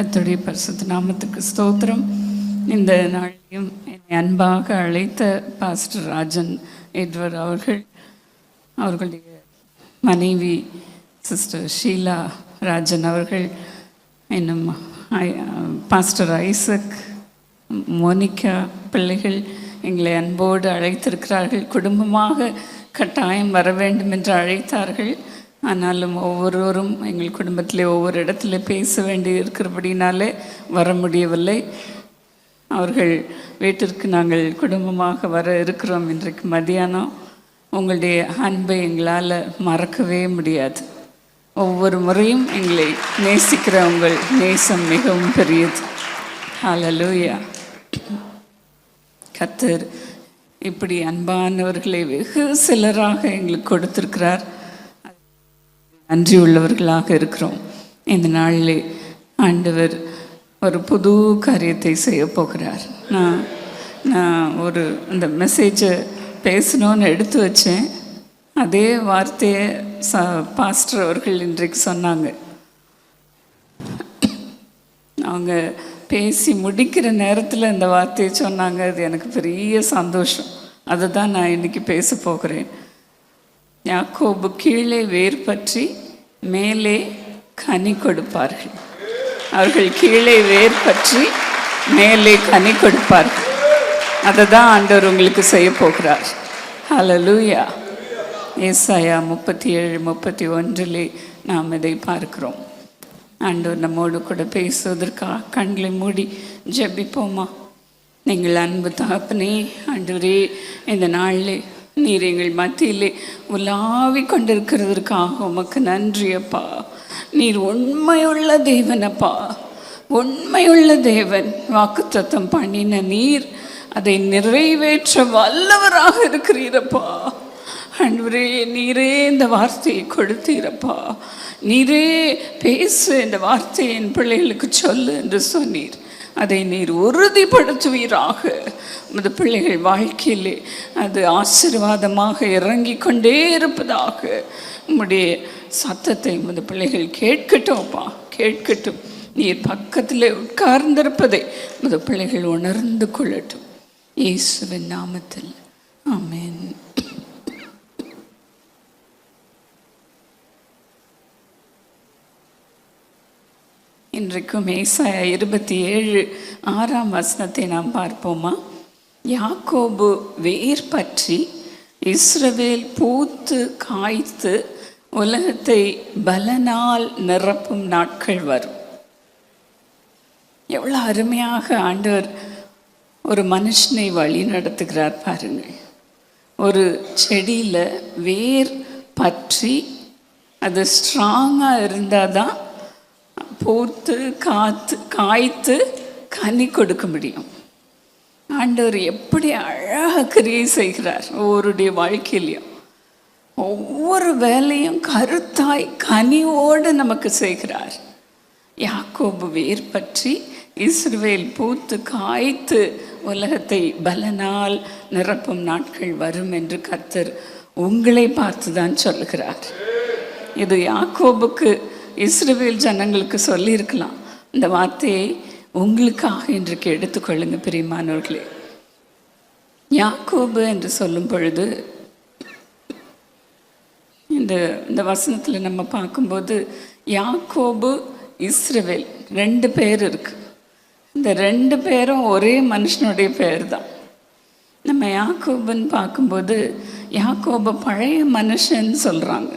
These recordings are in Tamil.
கர்த்தருடைய பரிசுத்த நாமத்துக்கு ஸ்தோத்திரம். இந்த நாளையும் என்னை அன்பாக அழைத்த பாஸ்டர் ராஜன் எட்வர்ட் அவர்களுடைய மனைவி சிஸ்டர் ஷீலா ராஜன் அவர்கள், இன்னும் பாஸ்டர் ஐசக், மோனிகா பிள்ளைகள் எங்களை அன்போடு அழைத்திருக்கிறார்கள். குடும்பமாக கட்டாயம் வர வேண்டும் என்று அழைத்தார்கள். ஆனாலும் ஒவ்வொருவரும் எங்கள் குடும்பத்திலே ஒவ்வொரு இடத்துல பேச வேண்டி இருக்கிறபடினாலே வர முடியவில்லை. அவர்கள் வீட்டிற்கு நாங்கள் குடும்பமாக வர இருக்கிறோம். இன்றைக்கு மதியானம் உங்களுடைய அன்பை எங்களால் மறக்கவே முடியாது. ஒவ்வொரு முறையும் எங்களை நேசிக்கிற உங்கள் நேசம் மிகவும் பெரியது. ஹல்லேலூயா. கர்த்தர் இப்படி அன்பானவர்களை வெகு சிலராக எங்களுக்கு கொடுத்திருக்கிறார். நன்றி உள்ளவர்களாக இருக்கிறோம். இந்த நாளிலே ஆண்டவர் ஒரு புது காரியத்தை செய்ய போகிறார். நான் இந்த மெசேஜை பேசணும்னு எடுத்து வச்சேன். அதே வார்த்தையை பாஸ்டர் அவர்கள் இன்றைக்கு சொன்னாங்க. அவங்க பேசி முடிக்கிற நேரத்தில் இந்த வார்த்தையை சொன்னாங்க. அது எனக்கு பெரிய சந்தோஷம். அதை தான் நான் இன்றைக்கி பேச போகிறேன். யாக்கோபு கீழே வேர் பற்றி மேலே கனி கொடுப்பார்கள். அவர்கள் கீழே வேர் பற்றி மேலே கனி கொடுப்பார்கள். அதை தான் ஆண்டவர் உங்களுக்கு செய்ய போகிறார். ஹல்லேலூயா. ஏசாயா 37:31 நாம் இதை பார்க்கிறோம். ஆண்டவர் நம்மோடு கூட பேசுவதற்காக கண்களை மூடி ஜெபிப்போமா? நீங்கள் அன்பு தகப்பனே, ஆண்டவரே, இந்த நாளிலே நீர் எங்கள் மத்தியிலே உலாவி கொண்டிருக்கிறதற்காக உமக்கு நன்றி அப்பா. நீர் உண்மையுள்ள தேவனப்பா, உண்மையுள்ள தேவன். வாக்குத்தத்தம் பண்ணின நீர் அதை நிறைவேற்ற வல்லவராக இருக்கிறீரப்பா. ஆண்டவரே, நீரே இந்த வார்த்தையை கொடுத்தீரப்பா. நீரே பேசு, இந்த வார்த்தையை என் பிள்ளைகளுக்கு சொல்லு என்று சொன்னீர். அதை நீர் உறுதிப்படுத்துவீராக. உமது பிள்ளைகள் வாழ்க்கையிலே அது ஆசீர்வாதமாக இறங்கி கொண்டே இருப்பதாக. உம்முடைய சத்தத்தை உமது பிள்ளைகள் கேட்கட்டும்ப்பா, கேட்கட்டும். நீர் பக்கத்திலே உட்கார்ந்திருப்பதை உமது பிள்ளைகள் உணர்ந்து கொள்ளட்டும். இயேசுவின் நாமத்தில் ஆமென். இன்றைக்கும் ஏசாயா 27:6 நாம் பார்ப்போமா? யாக்கோபு வேர் பற்றி இஸ்ரவேல் பூத்து காய்த்து உலகத்தை பலனால் நிரப்பும் நாட்கள் வரும். எவ்வளோ அருமையாக ஆண்டவர் ஒரு மனுஷனை வழி நடத்துகிறார் பாருங்கள். ஒரு செடியில் வேர் பற்றி அது ஸ்ட்ராங்காக இருந்தால் தான் பூத்து காய்த்து கனி கொடுக்க முடியும். ஆண்டவர் எப்படி அழகாக கிரியை செய்கிறார். ஒவ்வொருடைய வாழ்க்கையிலையும் ஒவ்வொரு வேலையும் கருத்தாய் கனிவோடு நமக்கு செய்கிறார். யாக்கோபு வேர் பற்றி இஸ்ரவேல் பூத்து காய்த்து உலகத்தை பலனால் நிரப்பும் நாட்கள் வரும் என்று கர்த்தர் உங்களை பார்த்து தான் சொல்லுகிறார். இது யாக்கோபுக்கு இஸ்ரவேல் ஜனங்களுக்கு சொல்லியிருக்கலாம். இந்த வார்த்தையை உங்களுக்காக இன்றைக்கு எடுத்துக்கொள்ளுங்க பிரியமானவர்களே. யாக்கோபு என்று சொல்லும் பொழுது இந்த வசனத்தில் நம்ம பார்க்கும்போது யாக்கோபு இஸ்ரவேல் 2 பேர் இருக்கு. இந்த 2 பேரும் ஒரே மனுஷனுடைய பேர் தான். நம்ம யாக்கோபுன்னு பார்க்கும்போது யாக்கோபு பழைய மனுஷன்னு சொல்கிறாங்க.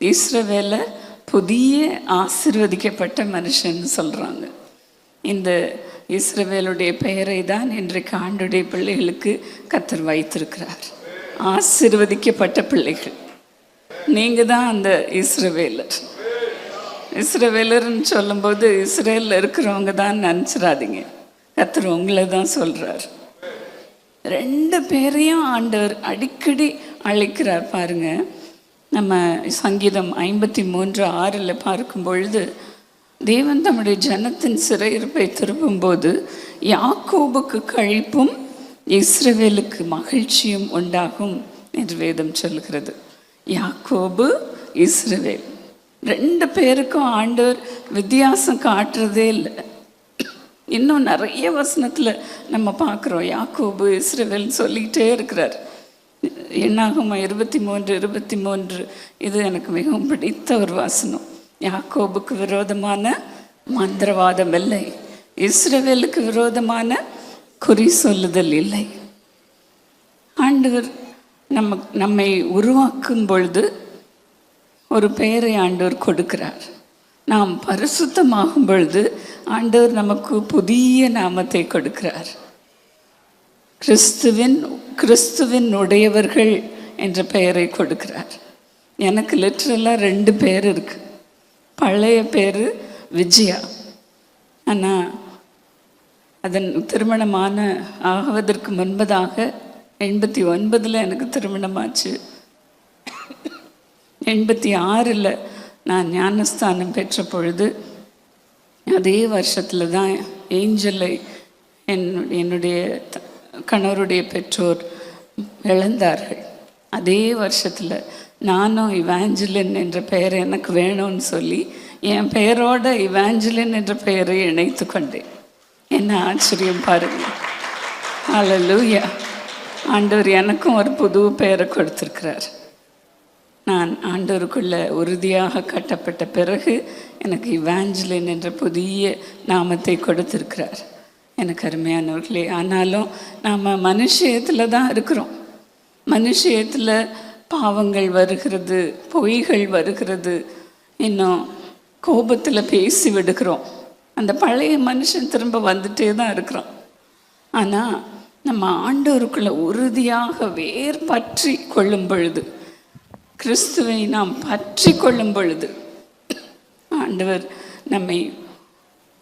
இஸ்ரவேலை புதிய ஆசீர்வதிக்கப்பட்ட மனுஷன் சொல்கிறாங்க. இந்த இஸ்ரவேலுடைய பெயரை தான் இன்றைக்கு ஆண்டுடைய பிள்ளைகளுக்கு கர்த்தர் வைத்திருக்கிறார். ஆசீர்வதிக்கப்பட்ட பிள்ளைகள். நீங்கள் தான் அந்த இஸ்ரவேலர்னு சொல்லும்போது இஸ்ரேலில் இருக்கிறவங்க தான் நினச்சிடாதீங்க. கர்த்தர் உங்களை தான் சொல்கிறார். 2 பேரையும் ஆண்டவர் அடிக்கடி அழைக்கிறார் பாருங்கள். நம்ம சங்கீதம் 53:6 பார்க்கும் பொழுது தேவன் தம்முடைய ஜனத்தின் சிறையிருப்பை திருப்பும்போது யாக்கோபுக்கு கழிப்பும் இஸ்ரவேலுக்கு மகிழ்ச்சியும் உண்டாகும் என்று வேதம் சொல்கிறது. யாக்கோபு, இஸ்ரவேல் 2 பேருக்கும் ஆண்டவர் வித்தியாசம் காட்டுறதே இல்லை. இன்னும் நிறைய வசனத்தில் நம்ம பார்க்குறோம். யாக்கோபு இஸ்ரவேல் சொல்லிக்கிட்டே இருக்கிறார். என்னாகுமா 23:23 இது எனக்கு மிகவும் பிடித்த ஒரு வசனம். யாக்கோபுக்கு விரோதமான மந்திரவாதம் இல்லை, இஸ்ரவேலுக்கு விரோதமான குறி சொல்லுதல் இல்லை. ஆண்டவர் நம்மை உருவாக்கும் பொழுது ஒரு பெயரை ஆண்டவர் கொடுக்கிறார். நாம் பரிசுத்தமாகும் பொழுது ஆண்டவர் நமக்கு புதிய நாமத்தை கொடுக்கிறார். கிறிஸ்துவின் உடையவர்கள் என்ற பெயரை கொடுக்கிறார். எனக்கு லிட்ரலாக 2 பேர் இருக்கு. பழைய பேர் விஜயா, ஆனால் அதன் திருமணமான ஆகுவதற்கு முன்பதாக 89 எனக்கு திருமணமாச்சு. 86 நான் ஞானஸ்தானம் பெற்ற பொழுது அதே வருஷத்தில் தான் ஏஞ்சலை என்னுடைய கணவருடைய பெற்றோர் இழந்தார்கள். அதே வருஷத்தில் நானும் இவாஞ்சலின் என்ற பெயர் எனக்கு வேணும்னு சொல்லி என் பெயரோட இவாஞ்சலின் என்ற பெயரை இணைத்து கொண்டேன். என்ன ஆச்சரியம் பாருங்கள். ஹல்லேலூயா. ஆண்டவர் எனக்கும் ஒரு புது பெயரை கொடுத்துருக்கிறார். நான் ஆண்டவருக்குள்ள உறுதியாக கட்டப்பட்ட பிறகு எனக்கு இவாஞ்சலின் என்ற புதிய நாமத்தை கொடுத்துருக்கிறார். எனக்கு அருமையானவர்களே, ஆனாலும் நாம் மனுஷயத்தில் தான் இருக்கிறோம். மனுஷயத்தில் பாவங்கள் வருகிறது, பொய்கள் வருகிறது, இன்னும் கோபத்தில் பேசி விடுகிறோம். அந்த பழைய மனுஷன் திரும்ப வந்துட்டே தான் இருக்கிறோம். ஆனால் நம்ம ஆண்டவருக்குள்ள உறுதியாக வேர் பற்றி கொள்ளும் பொழுது, கிறிஸ்துவை நாம் பற்றி கொள்ளும் பொழுது ஆண்டவர் நம்மை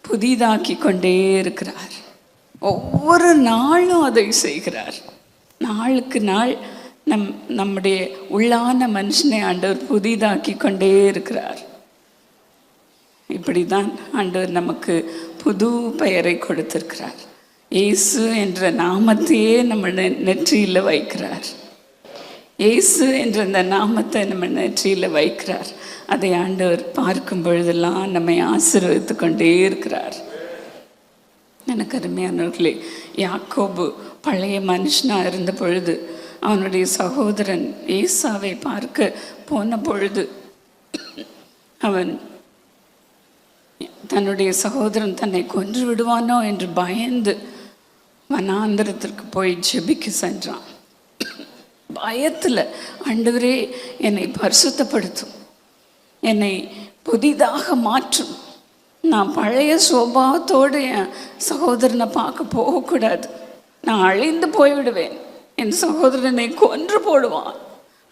புதிதாக்கி கொண்டே இருக்கிறார். ஒவ்வொரு நாளும் அதை செய்கிறார். நாளுக்கு நாள் நம்முடைய உள்ளான மனுஷனை ஆண்டவர் புதிதாக்கி கொண்டே இருக்கிறார். இப்படி தான் ஆண்டவர் நமக்கு புது பெயரை கொடுத்திருக்கிறார். இயேசு என்ற நாமத்தையே நம்ம நெற்றியில் வைக்கிறார். இயேசு என்ற அந்த நாமத்தை நம்ம நெற்றியில் வைக்கிறார். அதை ஆண்டவர் பார்க்கும் பொழுதெல்லாம் நம்மை ஆசீர்வதித்து கொண்டே இருக்கிறார். எனக்கு அருமையானவர்களே, யாக்கோபு பழைய மனுஷனாக இருந்த பொழுது அவனுடைய சகோதரன் ஏசாவை பார்க்க போன பொழுது அவன் தன்னுடைய சகோதரன் தன்னை கொன்று விடுவானோ என்று பயந்து வனாந்திரத்திற்கு போய் ஜெபிக்க சென்றான். பயத்தில், ஆண்டவரே என்னை பரிசுத்தப்படுத்தும், என்னை புதிதாக மாற்றும், நான் பழைய சுபாவத்தோடு என் சகோதரனை பார்க்க போகக்கூடாது, நான் அழிந்து போய்விடுவேன், என் சகோதரனை கொன்று போடுவான்.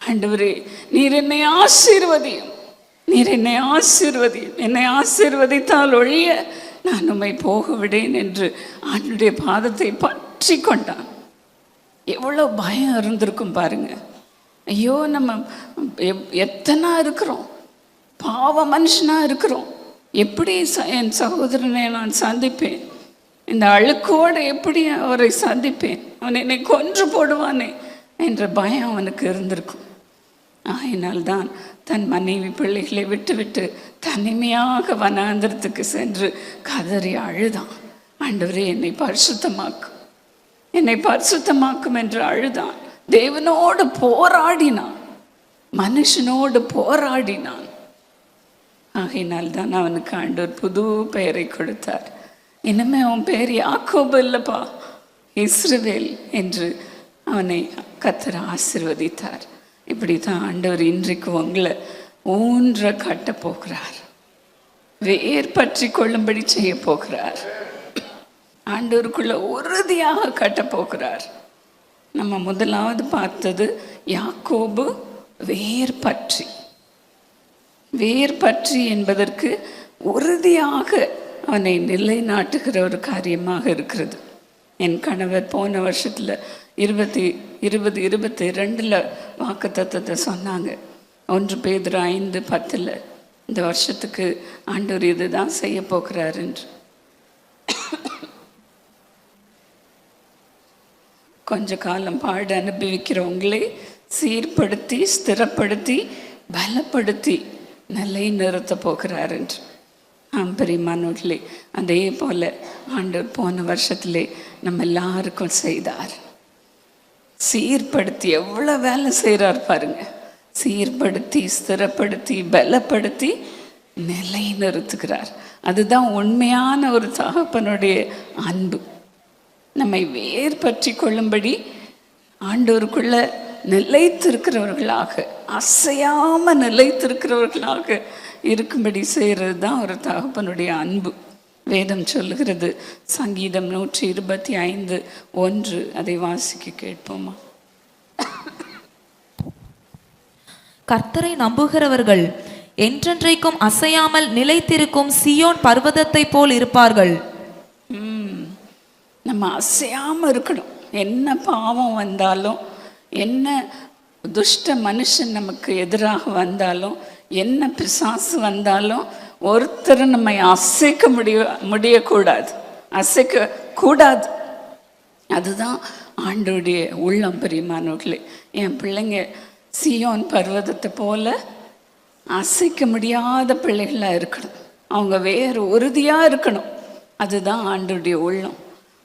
ஆண்டவரே நீர் என்னை ஆசீர்வதியும், நீர் என்னை ஆசீர்வதியும், என்னை ஆசீர்வதித்தால் ஒழிய நான் உம்மை போக விடேன் என்று ஆண்டுடைய பாதத்தை பற்றி கொண்டான். எவ்வளோ பயம் இருந்திருக்கும் பாருங்க. ஐயோ, நம்ம எத்தனை இருக்கிறோம், பாவ மனுஷனாக இருக்கிறோம், எப்படி என் சகோதரனை நான் சந்திப்பேன், இந்த அழுக்கோடு எப்படி அவரை சந்திப்பேன், அவன் என்னை கொன்று போடுவானே என்ற பயம் அவனுக்கு இருந்திருக்கும். ஆயினால்தான் தன் மனைவி பிள்ளைகளை விட்டு தனிமையாக வனாந்திரத்துக்கு சென்று கதறி அழுதான். ஆண்டவரே என்னை பரிசுத்தமாக்கும், என்னை பரிசுத்தமாக்கும் என்று அழுதான். தேவனோடு போராடினான், மனுஷனோடு போராடினான். ஆகையினால்தான் அவனுக்கு ஆண்டவர் புது பெயரை கொடுத்தார். இனிமே அவன் பெயர் யாக்கோபு இல்லைப்பா, இஸ்ரவேல் என்று அவனை கர்த்தர் ஆசீர்வதித்தார். இப்படி தான் ஆண்டவர் இன்றைக்கு உங்களை ஊன்ற கட்ட போகிறார், வேர் பற்றி கொள்ளும்படி செய்ய போகிறார், ஆண்டவருக்குள்ள உறுதியாக கட்ட போகிறார். நம்ம முதலாவது பார்த்தது யாக்கோபு வேர் பற்றி. வேர் பற்றி என்பதற்கு உறுதியாக அவனை நிலைநாட்டுகிற ஒரு காரியமாக இருக்கிறது. என் கணவர் போன வருஷத்தில் 2022 வாக்குத்தத்தத்தை சொன்னாங்க. 1 பேதுரு 5:10 இந்த வருஷத்துக்கு ஆண்டவர் இது தான் செய்ய போகிறார் என்று. கொஞ்ச காலம் பாடு அனுபவிக்கிறவங்களே சீர்படுத்தி, ஸ்திரப்படுத்தி, பலப்படுத்தி நிலை நிறுத்த போகிறார் என்று. பிரியமானவர்களே, அதே போல் ஆண்டவர் போன வருஷத்திலே நம்ம எல்லாருக்கும் செய்தார். சீர்படுத்தி எவ்வளோ வேலை செய்கிறார் பாருங்க. சீர்படுத்தி, ஸ்திரப்படுத்தி, பலப்படுத்தி நிலை நிறுத்துகிறார். அதுதான் உண்மையான ஒரு தகப்பனுடைய அன்பு. நம்மை வேர் பற்றி கொள்ளும்படி ஆண்டவருக்குள்ள நிலைத்திருக்கிறவர்களாக, அசையாம நிலைத்திருக்கிறவர்களாக இருக்கும்படி செய்கிறது தான் ஒரு தகப்பனுடைய அன்பு. வேதம் சொல்லுகிறது, சங்கீதம் 125:1, அதை வாசிக்க கேட்போமா? கர்த்தரை நம்புகிறவர்கள் என்றென்றைக்கும் அசையாமல் நிலைத்திருக்கும் சியோன் பர்வதத்தை போல் இருப்பார்கள். நம்ம அசையாம இருக்கணும். என்ன பாவம் வந்தாலும், என்ன துஷ்ட மனுஷன் நமக்கு எதிராக வந்தாலும், என்ன பிசாசு வந்தாலும், ஒருத்தர் நம்மை அசைக்க முடியக்கூடாது, அசைக்க கூடாது. அதுதான் ஆண்டோடைய உள்ளம். பிரியமானவர்களே, என் பிள்ளைங்க சியோன் பர்வதத்தை போல அசைக்க முடியாத பிள்ளைகளாக இருக்கணும். அவங்க வேறு உறுதியாக இருக்கணும். அதுதான் ஆண்டோடைய உள்ளம்.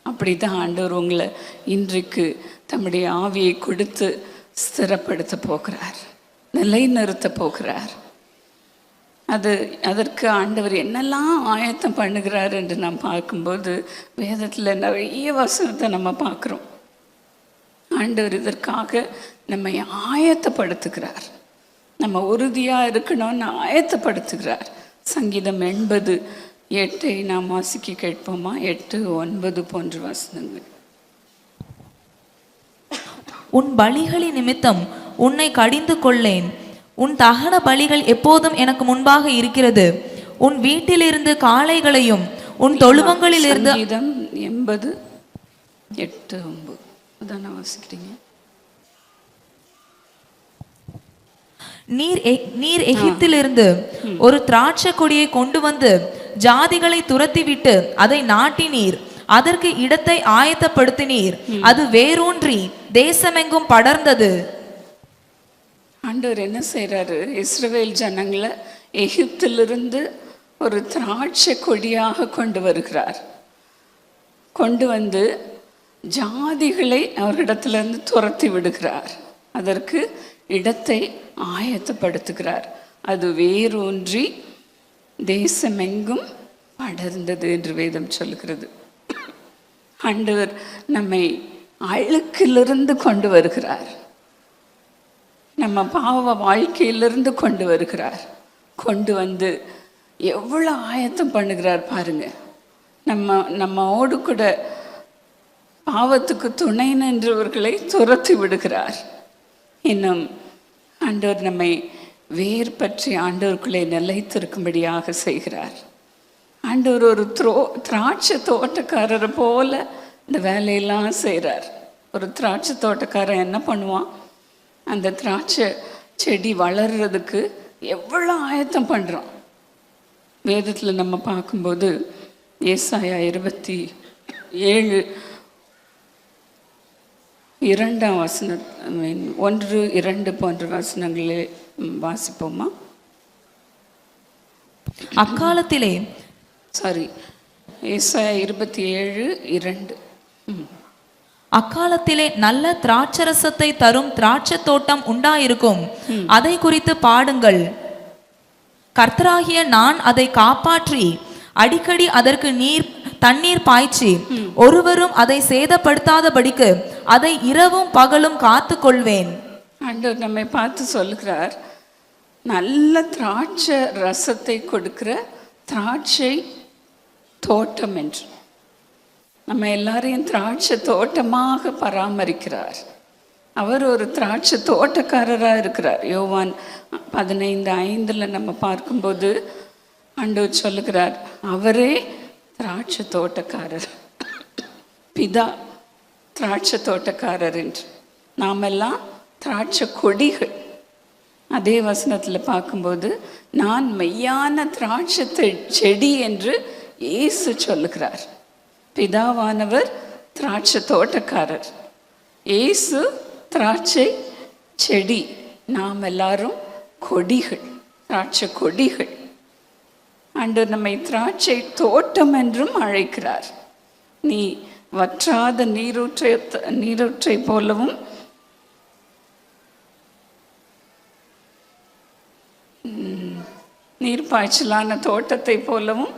அப்படி தான் ஆண்டவர் உங்களை இன்றைக்கு தம்முடைய ஆவியை கொடுத்து ஸ்திரப்படுத்த போகிறார், நிலைநிறுத்த போகிறார். அதற்கு ஆண்டவர் என்னெல்லாம் ஆயத்தம் பண்ணுகிறார் என்று நாம் பார்க்கும்போது வேதத்தில் நிறைய வசனத்தை நம்ம பார்க்குறோம். ஆண்டவர் இதற்காக நம்மை ஆயத்தப்படுத்துகிறார். நம்ம உறுதியாக இருக்கணும்னு ஆயத்தப்படுத்துகிறார். சங்கீதம் 80:8 நாம் வாசிக்க கேட்போமா? 8, 9 போன்ற வசனங்கள். உன் பலிகளின் நிமித்தம் உன்னை கடிந்து கொள்ளேன். உன் தகன பலிகள் எப்போதும் எனக்கு முன்பாக இருக்கிறது. உன் வீட்டிலிருந்து காளைகளையும் உன் தொழுவங்களிலிருந்து. சங்கீதம் 80:8-9 அதான் வாசிக்கிறீங்க. நீர் எகிப்திலிருந்து ஒரு திராட்சை கொடியை கொண்டு வந்து ஜாதிகளை துரத்திவிட்டு அதை நாட்டினீர். அதற்கு இடத்தை ஆயத்தப்படுத்தினீர். அது வேரூன்றி தேசமெங்கும் படர்ந்தது. ஆண்டவர் என்ன செய்கிறாரு? இஸ்ரவேல் ஜனங்களை எகிப்திலிருந்து ஒரு திராட்சை கொடியாக கொண்டு வருகிறார். கொண்டு வந்து ஜாதிகளை அவர்களிடத்திலிருந்து துரத்தி விடுகிறார். அதற்கு இடத்தை ஆயத்தப்படுத்துகிறார். அது வேரூன்றி தேசமெங்கும் படர்ந்தது என்று வேதம் சொல்லுகிறது. ஆண்டவர் நம்மை அழுக்கிலிருந்து கொண்டு வருகிறார். நம்ம பாவ வாழ்க்கையிலிருந்து கொண்டு வருகிறார். கொண்டு வந்து எவ்வளோ ஆயத்தம் பண்ணுகிறார் பாருங்க. நம்மோடு கூட பாவத்துக்கு துணை நின்றவர்களை துரத்தி விடுகிறார். இன்னும் ஆண்டவர் நம்மை வேர் பற்றி ஆண்டவருக்குள்ளே நிலைத்திருக்கும்படியாக செய்கிறார். ஆண்டவர் ஒரு திராட்சை தோட்டக்காரரை போல இந்த வேலையெல்லாம் செய்கிறார். ஒரு திராட்சை தோட்டக்காரன் என்ன பண்ணுவான்? அந்த திராட்சை செடி வளர்றதுக்கு எவ்வளோ ஆயத்தம் பண்ணுறான். வேதத்தில் நம்ம பார்க்கும்போது ஏசாயா 27:2 வசனம் 1, 2 போன்ற வசனங்களே வாசிப்போமா? அக்காலத்திலே ஏசாயா 27:2 அக்காலத்திலே நல்ல திராட்சரசத்தை தரும் திராட்சை தோட்டம் உண்டாயிருக்கும். அதை குறித்து பாடுங்கள். கர்த்தராகிய நான் அதை காப்பாற்றி அடிக்கடி அதற்கு தண்ணீர் பாய்ச்சி ஒருவரும் அதை சேதப்படுத்தாதபடிக்கு அதை இரவும் பகலும் காத்து கொள்வேன். ஆண்டவர் நம்மை பார்த்து சொல்லுகிறார், நல்ல திராட்சை ரசத்தை கொடுக்கிற திராட்சை தோட்டம் என்று. நம்ம எல்லாரையும் திராட்சை தோட்டமாக பராமரிக்கிறார். அவர் ஒரு திராட்சை தோட்டக்காரராக இருக்கிறார். யோவான் 15:5 நம்ம பார்க்கும்போது ஆண்டவர் சொல்லுகிறார், அவரே திராட்சை தோட்டக்காரர், பிதா திராட்சை தோட்டக்காரர் என்று. நாமெல்லாம் திராட்சை கொடிகள். அதே வசனத்தில் பார்க்கும்போது நான் மெய்யான திராட்சை செடி என்று இயேசு சொல்லுகிறார். பிதாவானவர் திராட்சை தோட்டக்காரர், இயேசு திராட்சை செடி, நாம் எல்லாரும் கொடிகள். திராட்சை கொடிகள். ஆண்டவர் நம்மை திராட்சை தோட்டம் என்றும் அழைக்கிறார். நீ வற்றாத நீரூற்றை போலவும் நீர்ப்பாய்ச்சலான தோட்டத்தை போலவும்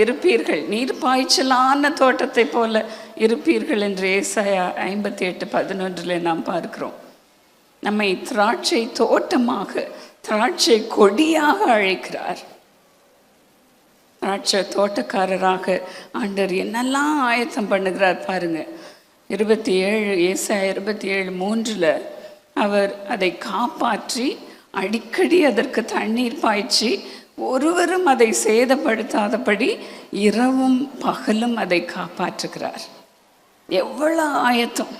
இருப்பீர்கள். நீர்ப்பாய்ச்சலான தோட்டத்தை போல இருப்பீர்கள் என்று ஏசாயா 58:11 நாம் பார்க்கிறோம். நம்மை திராட்சை தோட்டமாக, திராட்சை கொடியாக அழைக்கிறார். திராட்சை தோட்டக்காரராக ஆண்டவர் என்னெல்லாம் ஆயத்தம் பண்ணுகிறார் பாருங்க. 27 ஏசாயா 27:3 அவர் அதை காப்பாற்றி அடிக்கடி அதற்கு தண்ணீர் பாய்ச்சி ஒருவரும் அதை சேதப்படுத்தாதபடி இரவும் பகலும் அதை காப்பாற்றுகிறார். எவ்வளோ ஆயத்தம்,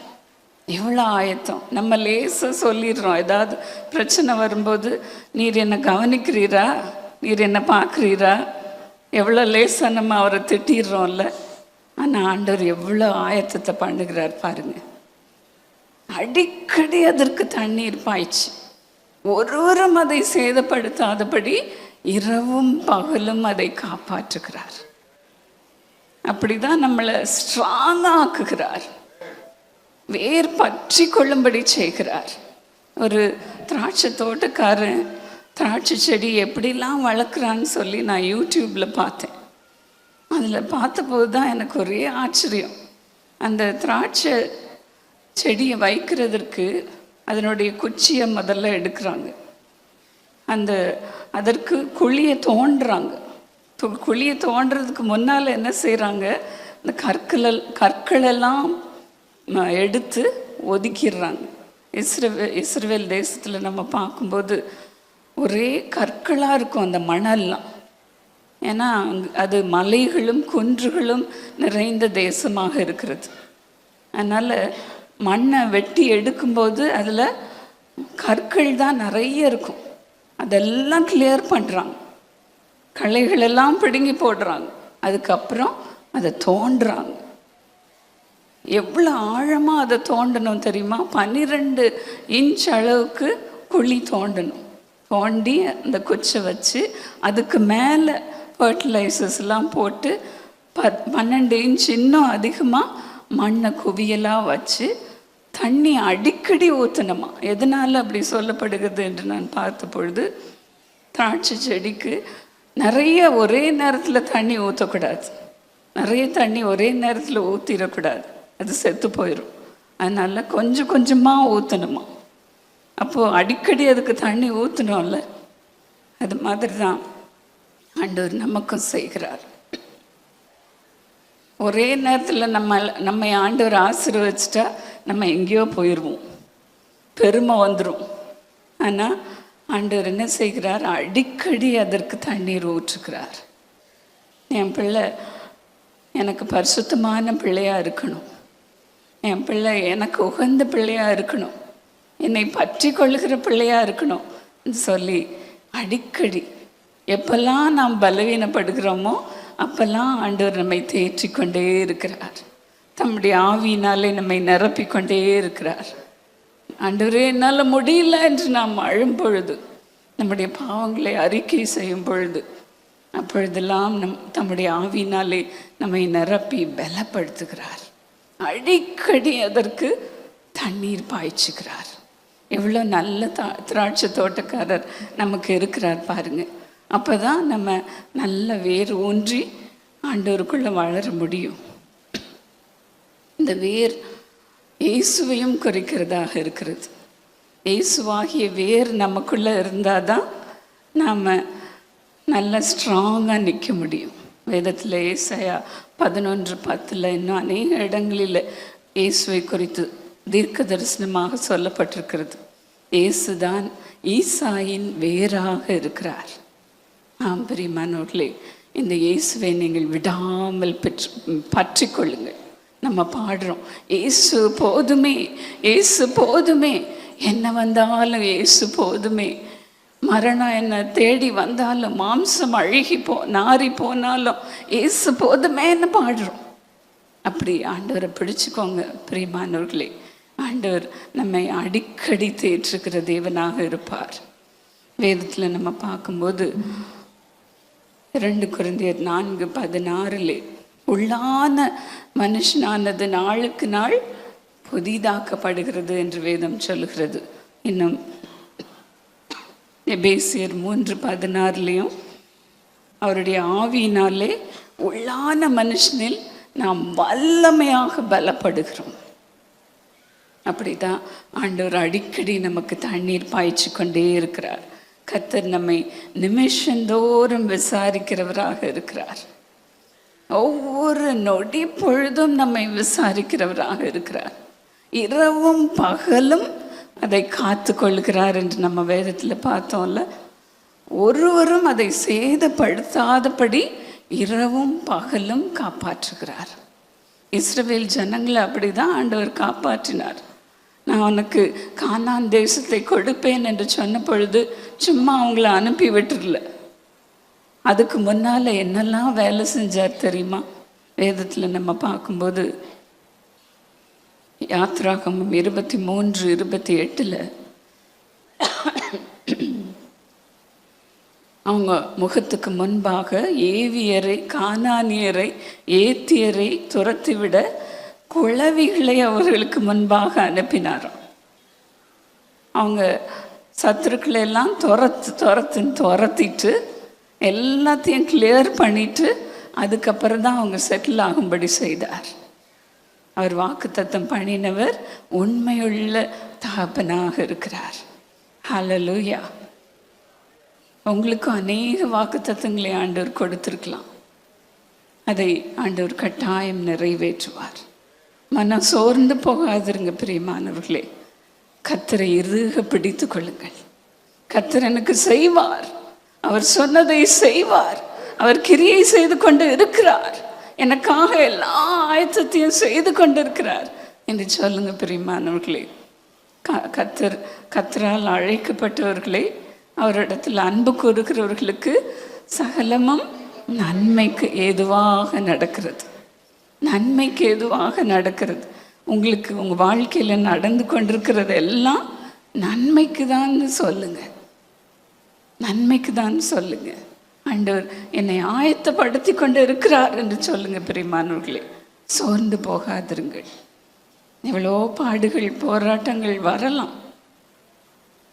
எவ்வளோ ஆயத்தம். நம்ம லேசாக சொல்லிடுறோம். ஏதாவது பிரச்சனை வரும்போது, நீர் என்னை கவனிக்கிறீரா, நீர் என்னை பார்க்குறீரா, எவ்வளோ லேசாக நம்ம அவரை திட்டிடுறோம்ல. ஆனால் ஆண்டவர் எவ்வளோ ஆயத்தத்தை பண்ணுகிறார் பாருங்க. அடிக்கடி அதற்கு தண்ணீர் பாய்ச்சி ஒருவரும் அதை சேதப்படுத்தாதபடி இரவும் பகலும் அதை காப்பாற்றுகிறார். அப்படிதான் நம்மளை ஸ்ட்ராங்காக ஆக்குகிறார். வேர் பற்றி கொள்ளும்படி செய்கிறார். ஒரு திராட்சை தோட்டக்காரன் திராட்சை செடி எப்படிலாம் வளர்க்குறான்னு சொல்லி நான் யூடியூப்பில் பார்த்தேன். அதில் பார்த்தபோது தான் எனக்கு ஒரே ஆச்சரியம். அந்த திராட்சை செடியை வைக்கிறதுக்கு அதனுடைய குச்சியை முதல்ல எடுக்கிறாங்க. அதற்கு குழியை தோண்டுறாங்க. குழியை தோண்டுறதுக்கு முன்னால் என்ன செய்கிறாங்க, இந்த கற்களெல்லாம் எடுத்து ஒதுக்கிடுறாங்க. இஸ்ரவேல் தேசத்தில் நம்ம பார்க்கும்போது ஒரே கற்களாக இருக்கும் அந்த மணல்லாம். ஏன்னா அது மலைகளும் குன்றுகளும் நிறைந்த தேசமாக இருக்கிறது. அதனால் மண்ணை வெட்டி எடுக்கும்போது அதில் கற்கள் தான் நிறைய இருக்கும். அதெல்லாம் கிளியர் பண்ணுறாங்க, களைகளெல்லாம் பிடுங்கி போடுறாங்க. அதுக்கப்புறம் அதை தோண்டுறாங்க. எவ்வளோ ஆழமாக அதை தோண்டணும் தெரியுமா? 12 இன்ச் அளவுக்கு குழி தோண்டணும். தோண்டி அந்த குச்சை வச்சு அதுக்கு மேலே ஃபர்டிலைசர்ஸ்லாம் போட்டு 12 இன்ச் இன்னும் அதிகமாக மண்ணை குவியலாக வச்சு தண்ணி அடிக்கடி ஊற்றணுமா. எதனால் அப்படி சொல்லப்படுகிறது என்று நான் பார்த்த பொழுது, திராட்சை செடிக்கு நிறைய ஒரே நேரத்தில் தண்ணி ஊற்றக்கூடாது. நிறைய தண்ணி ஒரே நேரத்தில் ஊற்றிடக்கூடாது, அது செத்து போயிடும். அதனால் கொஞ்சம் கொஞ்சமாக ஊற்றணுமா. அப்போது அடிக்கடி அதுக்கு தண்ணி ஊற்றணும்ல. அது மாதிரி தான் ஆண்டவர் நமக்கும் செய்கிறார். ஒரே நேரத்தில் நம்மை ஆண்டவர் ஆசீர்வதிச்சிட்டா நம்ம எங்கேயோ போயிடுவோம், பெருமை வந்துடும். ஆனால் ஆண்டவர் என்ன செய்கிறார், அடிக்கடி அதற்கு தண்ணீர் ஊற்றுக்கிறார். என் பிள்ளை எனக்கு பரிசுத்தமான பிள்ளையாக இருக்கணும், என் பிள்ளை எனக்கு உகந்த பிள்ளையாக இருக்கணும், என்னை பற்றி கொள்ளுகிற பிள்ளையாக இருக்கணும் சொல்லி அடிக்கடி எப்பெல்லாம் நாம் பலவீனப்படுகிறோமோ அப்பெல்லாம் ஆண்டவர் நம்மை தேற்றிக்கொண்டே இருக்கிறார். தம்முடைய ஆவியினாலே நம்மை நிரப்பிக்கொண்டே இருக்கிறார். ஆண்டவரே என்னால் முடியல என்று நாம் அழும் பொழுது, நம்முடைய பாவங்களை அறிக்கை செய்யும் பொழுது, அப்பொழுதெல்லாம் தம்முடைய ஆவியினாலே நம்மை நிரப்பி பலப்படுத்துகிறார். அடிக்கடி அதற்கு தண்ணீர் பாய்ச்சுகிறார். எவ்வளோ நல்ல திராட்சை தோட்டக்காரர் நமக்கு இருக்கிறார் பாருங்க. அப்போ தான் நம்ம நல்ல வேர் ஊன்றி ஆண்டவருக்குள்ளே வளர முடியும். இந்த வேர் இயேசுவையும் குறிக்கிறதாக இருக்கிறது. இயேசுவாகிய வேர் நமக்குள்ளே இருந்தால் தான் நாம் நல்ல ஸ்ட்ராங்காக நிற்க முடியும். வேதத்தில் ஏசாயா 11:10 இன்னும் அநேக இடங்களில் இயேசுவை குறித்து தீர்க்க தரிசனமாக சொல்லப்பட்டிருக்கிறது. இயேசுதான் ஈசாயின் வேராக இருக்கிறார். ஆம் பிரியமானவர்களே, இந்த இயேசுவை நீங்கள் விடாமல் பற்றி கொள்ளுங்கள். நம்ம பாடுறோம், இயேசு போதுமே, இயேசு போதுமே, என்ன வந்தாலும் இயேசு போதுமே, மரணம் என்னை தேடி வந்தாலும், மாம்சம் அழுகி நாறி போனாலும் இயேசு போதுமேன்னு பாடுறோம். அப்படி ஆண்டவரை பிடிச்சுக்கோங்க பிரியமானவர்களே. ஆண்டவர் நம்மை அடிக்கடி தேற்றுகிற தேவனாக இருப்பார். வேதத்தில் நம்ம பார்க்கும்போது 2 கொரிந்தியர் 4:16 உள்ளான மனுஷனானது நாளுக்கு நாள் புதிதாக்கப்படுகிறது என்று வேதம் சொல்லுகிறது. இன்னும் எபேசியர் 3:16 அவருடைய ஆவியினாலே உள்ளான மனுஷனில் நாம் வல்லமையாக பலப்படுகிறோம். அப்படிதான் ஆண்டவர் அடிக்கடி நமக்கு தண்ணீர் பாய்ச்சி கொண்டே இருக்கிறார். கர்த்தர் நம்மை நிமிஷந்தோறும் விசாரிக்கிறவராக இருக்கிறார். ஒவ்வொரு நொடி பொழுதும் நம்மை விசாரிக்கிறவராக இருக்கிறார். இரவும் பகலும் அதை காத்து கொள்கிறார் என்று நம்ம வேதத்தில் பார்த்தோம்ல. ஒருவரும் அதை சேதப்படுத்தாதபடி இரவும் பகலும் காப்பாற்றுகிறார். இஸ்ரவேல் ஜனங்களை அப்படிதான் ஆண்டவர் காப்பாற்றினார். நான் உனக்கு கானான் தேசத்தை கொடுப்பேன் என்று சொன்ன பொழுது சும்மா அவங்கள அனுப்பி விட்டுறல. அதுக்கு முன்னால் என்னெல்லாம் வேலை செஞ்சார் தெரியுமா? வேதத்தில் நம்ம பார்க்கும்போது யாத்ராகமம் 23:28 அவங்க முகத்துக்கு முன்பாக ஏவியரை, கானானியரை, ஏத்தியரை துரத்திவிட குளவிகளை அவர்களுக்கு முன்பாக அனுப்பினாராம். அவங்க சத்துருக்களை எல்லாம் துரத்திட்டு எல்லாத்தையும் கிளியர் பண்ணிட்டு அதுக்கப்புறம் தான் அவங்க செட்டில் ஆகும்படி செய்தார். அவர் வாக்குத்தத்தம் பண்ணினவர் உண்மையுள்ள தகப்பனாக இருக்கிறார். ஹல்லேலூயா. உங்களுக்கும் அநேக வாக்குத்தத்தங்களை ஆண்டவர் கொடுத்திருக்கலாம். அதை ஆண்டவர் கட்டாயம் நிறைவேற்றுவார். மனம் சோர்ந்து போகாதிருங்க பிரியமானவர்களே. கர்த்தரை இறுக பிடித்து கொள்ளுங்கள். கர்த்தர் எனக்கு செய்வார், அவர் சொன்னதை செய்வார், அவர் கிரியை செய்து கொண்டு இருக்கிறார், எனக்காக எல்லா ஆயத்தத்தையும் செய்து கொண்டிருக்கிறார் என்று சொல்லுங்க பிரியமானவர்களே. கர்த்தரால் அழைக்கப்பட்டவர்களே, அவரிடத்தில் அன்பு கூறுகிறவர்களுக்கு சகலமும் நன்மைக்கு ஏதுவாக நடக்கிறது. நன்மைக்கு ஏதுவாக நடக்கிறது. உங்களுக்கு உங்கள் வாழ்க்கையில் நடந்து கொண்டிருக்கிறது எல்லாம் நன்மைக்கு தான் சொல்லுங்க, நன்மைக்கு தான் சொல்லுங்க. ஆண்டவர் என்னை ஆயத்தப்படுத்தி கொண்டு இருக்கிறார் என்று சொல்லுங்க பிரியமானவர்களே. சோர்ந்து போகாதிருங்கள். எவ்வளோ பாடுகள் போராட்டங்கள் வரலாம்.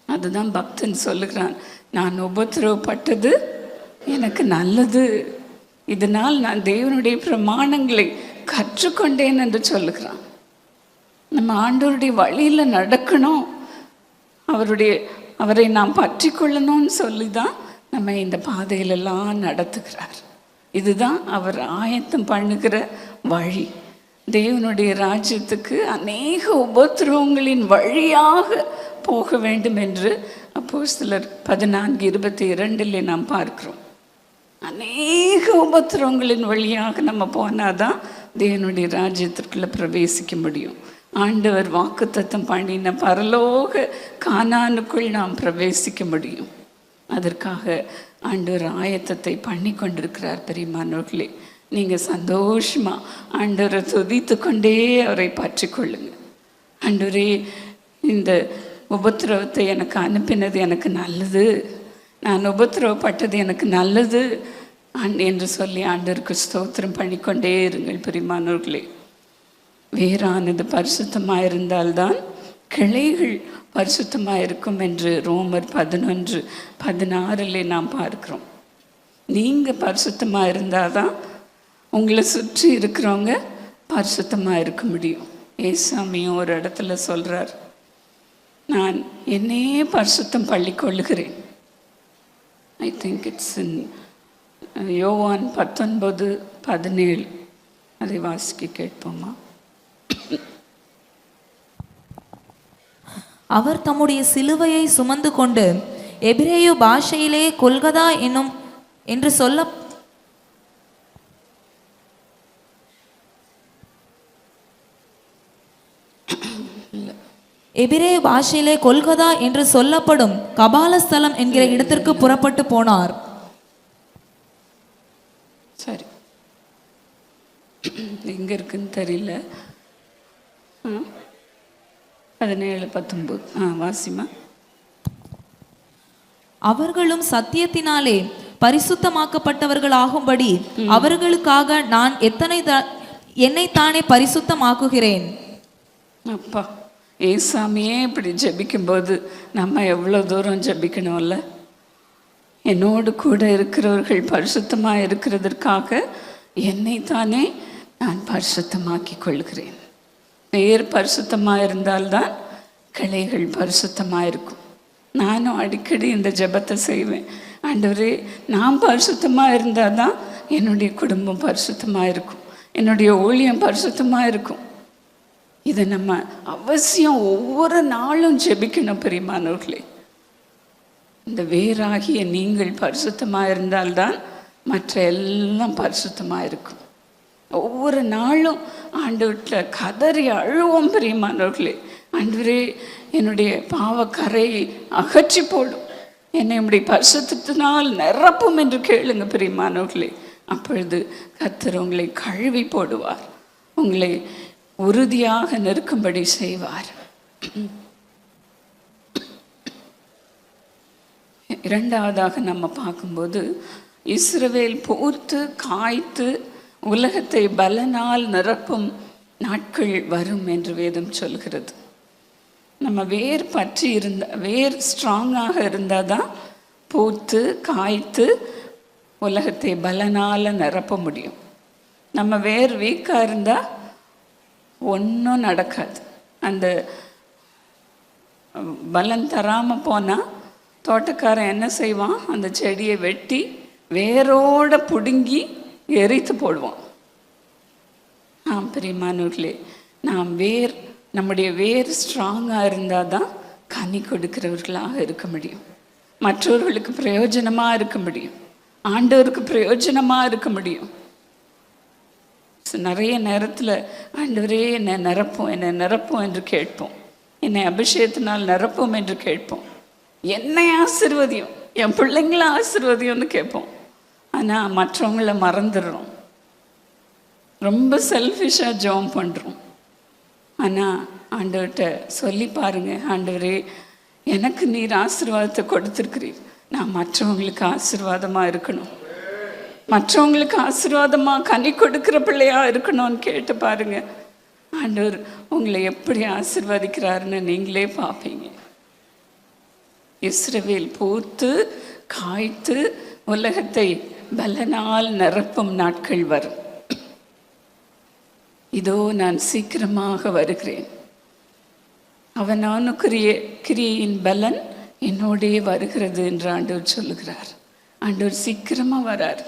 அதுதான் பக்தன் சொல்லுகிறான், நான் உபத்திரவப்பட்டது எனக்கு நல்லது, இதனால் நான் தேவனுடைய பிரமாணங்களை கற்றுக்கொண்டேன் என்று சொல்லுகிறான். நம்ம ஆண்டவருடைய வழியில் நடக்கணும், அவரை நாம் பற்றி கொள்ளணும்னு சொல்லி தான் நம்ம இந்த பாதையிலெல்லாம் நடத்துகிறார். இதுதான் அவர் ஆயத்தம் பண்ணுகிற வழி. தேவனுடைய ராஜ்யத்துக்கு அநேக உபத்திரவங்களின் வழியாக போக வேண்டும் என்று அப்போஸ்தலர் 14:22 நாம் பார்க்கிறோம். அநேக உபத்திரவங்களின் வழியாக நம்ம போனாதான் தேவனுடைய ராஜ்யத்திற்குள்ளே பிரவேசிக்க முடியும். ஆண்டவர் வாக்குத்தத்தம் பண்ணின பரலோக கானானுக்குள் நாம் பிரவேசிக்க முடியும். அதற்காக ஆண்டவர் ஆயத்தத்தை பண்ணி கொண்டிருக்கிறார் பெரியமானவர்களே. நீங்கள் சந்தோஷமாக ஆண்டவரை துதித்து கொண்டே அவரை பற்றி கொள்ளுங்க. ஆண்டவரே, இந்த உபத்திரவத்தை எனக்கு அனுப்பினது எனக்கு நல்லது, நான் உபத்திரவப்பட்டது எனக்கு நல்லது என்று சொல்லி ஆண்டவருக்கு ஸ்தோத்திரம் பண்ணிக்கொண்டே இருங்கள் பிரியமானவர்களே. வேரானது பரிசுத்தமாக இருந்தால்தான் கிளைகள் பரிசுத்தமாக இருக்கும் என்று ரோமர் 11:16 நாம் பார்க்கிறோம். நீங்கள் பரிசுத்தமாக இருந்தால் தான் உங்களை சுற்றி இருக்கிறவங்க பரிசுத்தமாக இருக்க முடியும். ஏசாமியும் ஒரு இடத்துல சொல்கிறார், நான் என்னையே பரிசுத்தம் பண்ணிக்கொள்ளுகிறேன். ஐ திங்க் இட்ஸ் இன் யோவான் 19:17. அதை வாசிக்க கேட்போமா? அவர் தம்முடைய சிலுவையை சுமந்து கொண்டு எபிரேய பாஷையிலே கொல்கதா என்னும் என்று சொல்ல எபிரேய பாஷையிலே கொல்கதா என்று சொல்லப்படும் கபாலஸ்தலம் என்கிற இடத்திற்கு புறப்பட்டு போனார். சரி, எங்க இருக்குன்னு தெரியல. 17:19 வாசிமா. அவர்களும் சத்தியத்தினாலே பரிசுத்தமாக்கப்பட்டவர்களாகும்படி அவர்களுக்காக நான் என்னைத்தானே பரிசுத்தமாக்குகிறேன். அப்பா, ஏசாமியே இப்படி ஜெபிக்கும்போது நம்ம எவ்வளோ தூரம் ஜெபிக்கணும்ல. என்னோடு கூட இருக்கிறவர்கள் பரிசுத்தமாக இருக்கிறதற்காக என்னைத்தானே நான் பரிசுத்தமாக்கி கொள்கிறேன். வேர் பரிசுத்தமாக இருந்தால்தான் கிளைகள் பரிசுத்தமாக இருக்கும். நானும் அடிக்கடி இந்த ஜெபத்தை செய்வேன். ஆண்டவரே, நான் பரிசுத்தமாக இருந்தால் தான் என்னுடைய குடும்பம் பரிசுத்தமாக இருக்கும், என்னுடைய ஊழியம் பரிசுத்தமாக இருக்கும். இதை நம்ம அவசியம் ஒவ்வொரு நாளும் ஜெபிக்கணும் பிரியமானவர்களே. இந்த வேராகிய நீங்கள் பரிசுத்தமாக இருந்தால்தான் மற்ற எல்லாம் பரிசுத்தமாக இருக்கும். ஒவ்வொரு நாளும் ஆண்டவர்கிட்ட கதறி அழுவோம் பிரியமானவர்களே. ஆண்டவரே, என்னுடைய பாவக்கரையை அகற்றி போடும், என்னை இப்படி பரிசுத்தத்தினால் நிரப்பும் என்று கேளுங்க பிரியமானவர்களே. அப்பொழுது கர்த்தர் உங்களை கழுவி போடுவார், உங்களை உறுதியாக நிற்கும்படி செய்வார். இரண்டாவதாக நம்ம பார்க்கும்போது, இஸ்ரவேல் பூத்து காய்த்து உலகத்தை பலனால் நிரப்பும் நாட்கள் வரும் என்று வேதம் சொல்கிறது. நம்ம வேர் பற்றி வேர் ஸ்ட்ராங்காக இருந்தால் தான் பூத்து காய்த்து உலகத்தை பலனால் நிரப்ப முடியும். நம்ம வேர் வீக்காக இருந்தால் ஒன்றும் நடக்காது. அந்த பலன் தராமல் போனால் தோட்டக்காரன் என்ன செய்வான், அந்த செடியை வெட்டி வேரோட பிடுங்கி எரித்து போடுவான். பிரியமானவர்களே, நம்முடைய வேர் ஸ்ட்ராங்காக இருந்தால் தான் கனி கொடுக்கிறவர்களாக இருக்க முடியும், மற்றவர்களுக்கு பிரயோஜனமாக இருக்க முடியும், ஆண்டவருக்கு பிரயோஜனமாக இருக்க முடியும். நிறைய நேரத்தில் ஆண்டவரே என்னை நிரப்பும் என்று கேட்போம், என்னை அபிஷேகத்தினால் நிரப்பும் என்று கேட்போம், என்னை ஆசீர்வதியும், என் பிள்ளைங்கள ஆசீர்வதியும்னு கேட்போம். ஆனால் மற்றவங்கள மறந்துடுறோம், ரொம்ப செல்ஃபிஷாக ஜெபம் பண்ணுறோம். ஆனால் ஆண்டவர்கிட்ட சொல்லி பாருங்க, ஆண்டவரே, எனக்கு நீர் ஆசீர்வாதத்தை கொடுத்துருக்கிறீர், நான் மற்றவங்களுக்கு ஆசீர்வாதமாக இருக்கணும், மற்றவங்களுக்கு ஆசீர்வாதமாக கனி கொடுக்குற பிள்ளையாக இருக்கணும்னு கேட்டு பாருங்க. ஆண்டவர் உங்களை எப்படி ஆசீர்வதிக்கிறாருன்னு நீங்களே பார்ப்பீங்க. இஸ்ரவேல் பூத்து காய்த்து உலகத்தை பலனால் நிரப்பும் நாட்கள் வரும். இதோ நான் சீக்கிரமாக வருகிறேன், அவனானுக்குரிய கிரியையின் பலன் என்னோடே வருகிறது என்று ஆண்டவர் சொல்லுகிறார். ஆண்டவர் சீக்கிரமாக வரார்.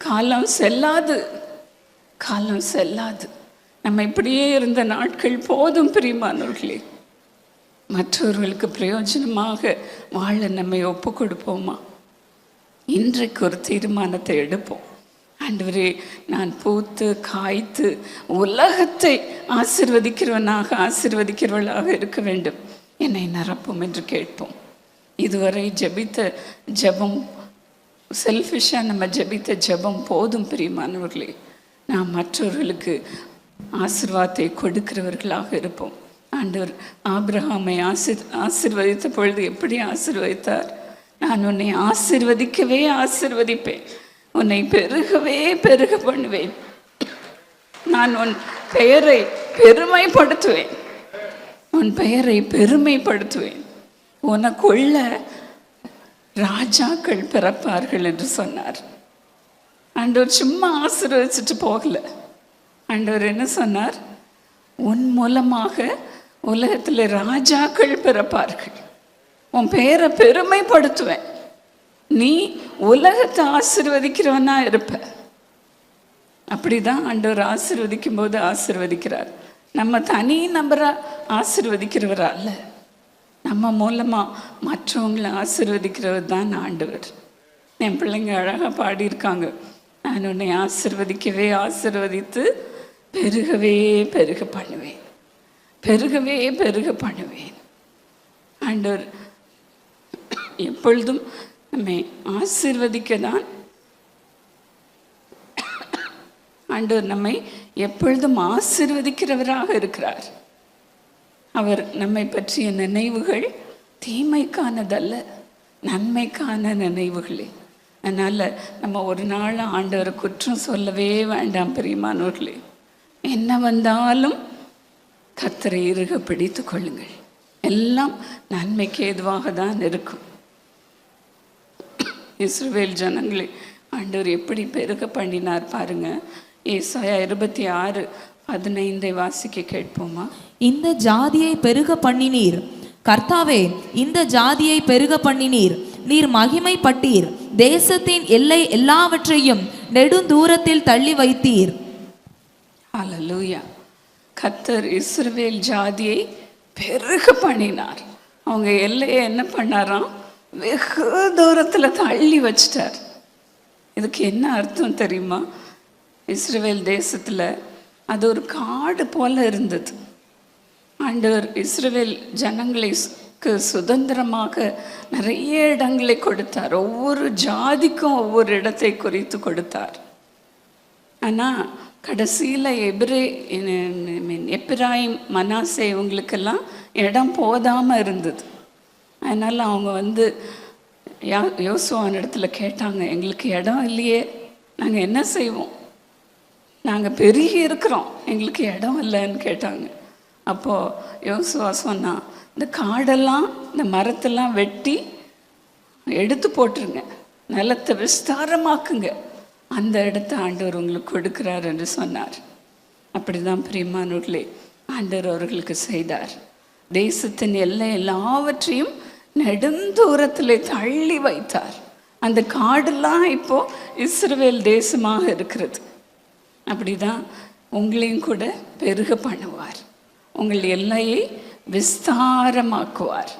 காலம் செல்லாது, காலம் செல்லாது. நம்ம இப்படியே இருந்த நாட்கள் போதும் பிரியமானவர்களே. மற்றவர்களுக்கு பிரயோஜனமாக வாழ நம்மை ஒப்பு கொடுப்போமா? இன்றைக்கு ஒரு தீர்மானத்தை எடுப்போம். ஆண்டவரே, நான் பூத்து காய்த்து உலகத்தை ஆசீர்வதிக்கிறவளாக இருக்க வேண்டும், என்னை நிரப்பும் என்று கேட்போம். இதுவரை ஜெபித்த ஜெபம், செல்ஃபிஷாக நம்ம ஜெபித்த ஜெபம் போதும் பிரியமானவர்களே. நாம் மற்றவர்களுக்கு ஆசீர்வாதத்தை கொடுக்கிறவர்களாக இருப்போம். ஆண்டவர் ஆபிரகாமை ஆசீர்வதித்த பொழுது எப்படி ஆசீர்வதித்தார்? நான் உன்னை ஆசீர்வதிக்கவே ஆசீர்வதிப்பேன், உன்னை பெருகவே பெருக பண்ணுவேன், நான் உன் பெயரை பெருமைப்படுத்துவேன், உன் பெயரை பெருமைப்படுத்துவேன், உனக்குள்ள ராஜாக்கள் பிறப்பார்கள் என்று சொன்னார். ஆண்டவர் சும்மா ஆசீர்வதிச்சுட்டு போகல. ஆண்டவர் என்ன சொன்னார்? உன் மூலமாக உலகத்தில் ராஜாக்கள் பிறப்பார்கள், உன் பெயரை பெருமைப்படுத்துவேன், நீ உலகத்தை ஆசீர்வதிக்கிறவனா இருப்ப. அப்படிதான் ஆண்டவர் ஆசீர்வதிக்கும் போது ஆசீர்வதிக்கிறார். நம்ம தனி நபரை ஆசீர்வதிக்கிறவரா அல்ல, நம்ம மூலமாக மற்றவங்களை ஆசீர்வதிக்கிறவர் தான் ஆண்டவர். என் பிள்ளைங்க அழகாக பாடியிருக்காங்க, நான் உன்னை ஆசீர்வதிக்கவே ஆசீர்வதித்து பெருகவே பெருக பண்ணுவேன், பெருகவே பெருக பண்ணுவேன். ஆண்டவர் எப்பொழுதும் நம்மை ஆசீர்வதிக்க தான், ஆண்டவர் நம்மை எப்பொழுதும் ஆசீர்வதிக்கிறவராக இருக்கிறார். அவர் நம்மை பற்றிய நினைவுகள் தீமைக்கானதல்ல, நன்மைக்கான நினைவுகளே. அதனால் நம்ம ஒரு நாள் ஆண்டவரை குற்றம் சொல்லவே வேண்டாம் பிரியமானவர்களே. என்ன வந்தாலும் கர்த்தரை இறுக பிடித்து கொள்ளுங்கள். எல்லாம் நன்மைக்கு ஏதுவாக தான் இருக்கும். இஸ்ரவேல் ஜனங்களை ஆண்டவர் எப்படி பெருக பண்ணினார் பாருங்க. ஏசாயா 26:15 வாசிக்க கேட்போமா? இந்த ஜாதியை பெருக பண்ணினீர் கர்த்தாவே, இந்த ஜாதியை பெருக பண்ணினீர். நீர் மகிமைப்பட்டீர். தேசத்தின் எல்லை எல்லாவற்றையும் நெடுந்தூரத்தில் தள்ளி வைத்தீர். ஹல்லேலூயா. கர்த்தர் இஸ்ரவேல் ஜாதியை பெருக பண்ணினார். அவங்க எல்லையை என்ன பண்ணாராம்? வெகு தூரத்தில் தள்ளி வச்சிட்டார். இதுக்கு என்ன அர்த்தம் தெரியுமா? இஸ்ரவேல் தேசத்தில் அது ஒரு காடு போல இருந்தது. ஆண்டவர் இஸ்ரவேல் ஜனங்களுக்கு சுதந்திரமாக நிறைய இடங்களை கொடுத்தார். ஒவ்வொரு ஜாதிக்கும் ஒவ்வொரு இடத்தை குறித்து கொடுத்தார். ஆனால் கடைசியில் எப்பிராயிம் மனாசே இவங்களுக்கெல்லாம் இடம் போதாமல் இருந்தது. அதனால் அவங்க யோசுவான் இடத்துல கேட்டாங்க, எங்களுக்கு இடம் இல்லையே, நாங்கள் என்ன செய்வோம்? நாங்கள் பெருகி இருக்கிறோம், எங்களுக்கு இடம் இல்லைன்னு கேட்டாங்க. அப்போது யோசுவா சொன்னான், இந்த காடெல்லாம் இந்த மரத்தெல்லாம் வெட்டி எடுத்து போட்டுருங்க, நிலத்தை விஸ்தாரமாக்குங்க, அந்த இடத்த ஆண்டவர் உங்களுக்கு கொடுக்குறார் என்று சொன்னார். அப்படி தான் பிரியமானவர்களே ஆண்டவர் அவர்களுக்கு செய்தார். தேசத்தின் எல்லாவற்றையும் நெடுந்தூரத்தில் தள்ளி வைத்தார். அந்த காடெல்லாம் இப்போது இஸ்ரவேல் தேசமாக இருக்கிறது. அப்படி தான் உங்களையும் கூட பெருக பண்ணுவார். உங்கள் எல்லையை விஸ்தாரமாக்குவார்.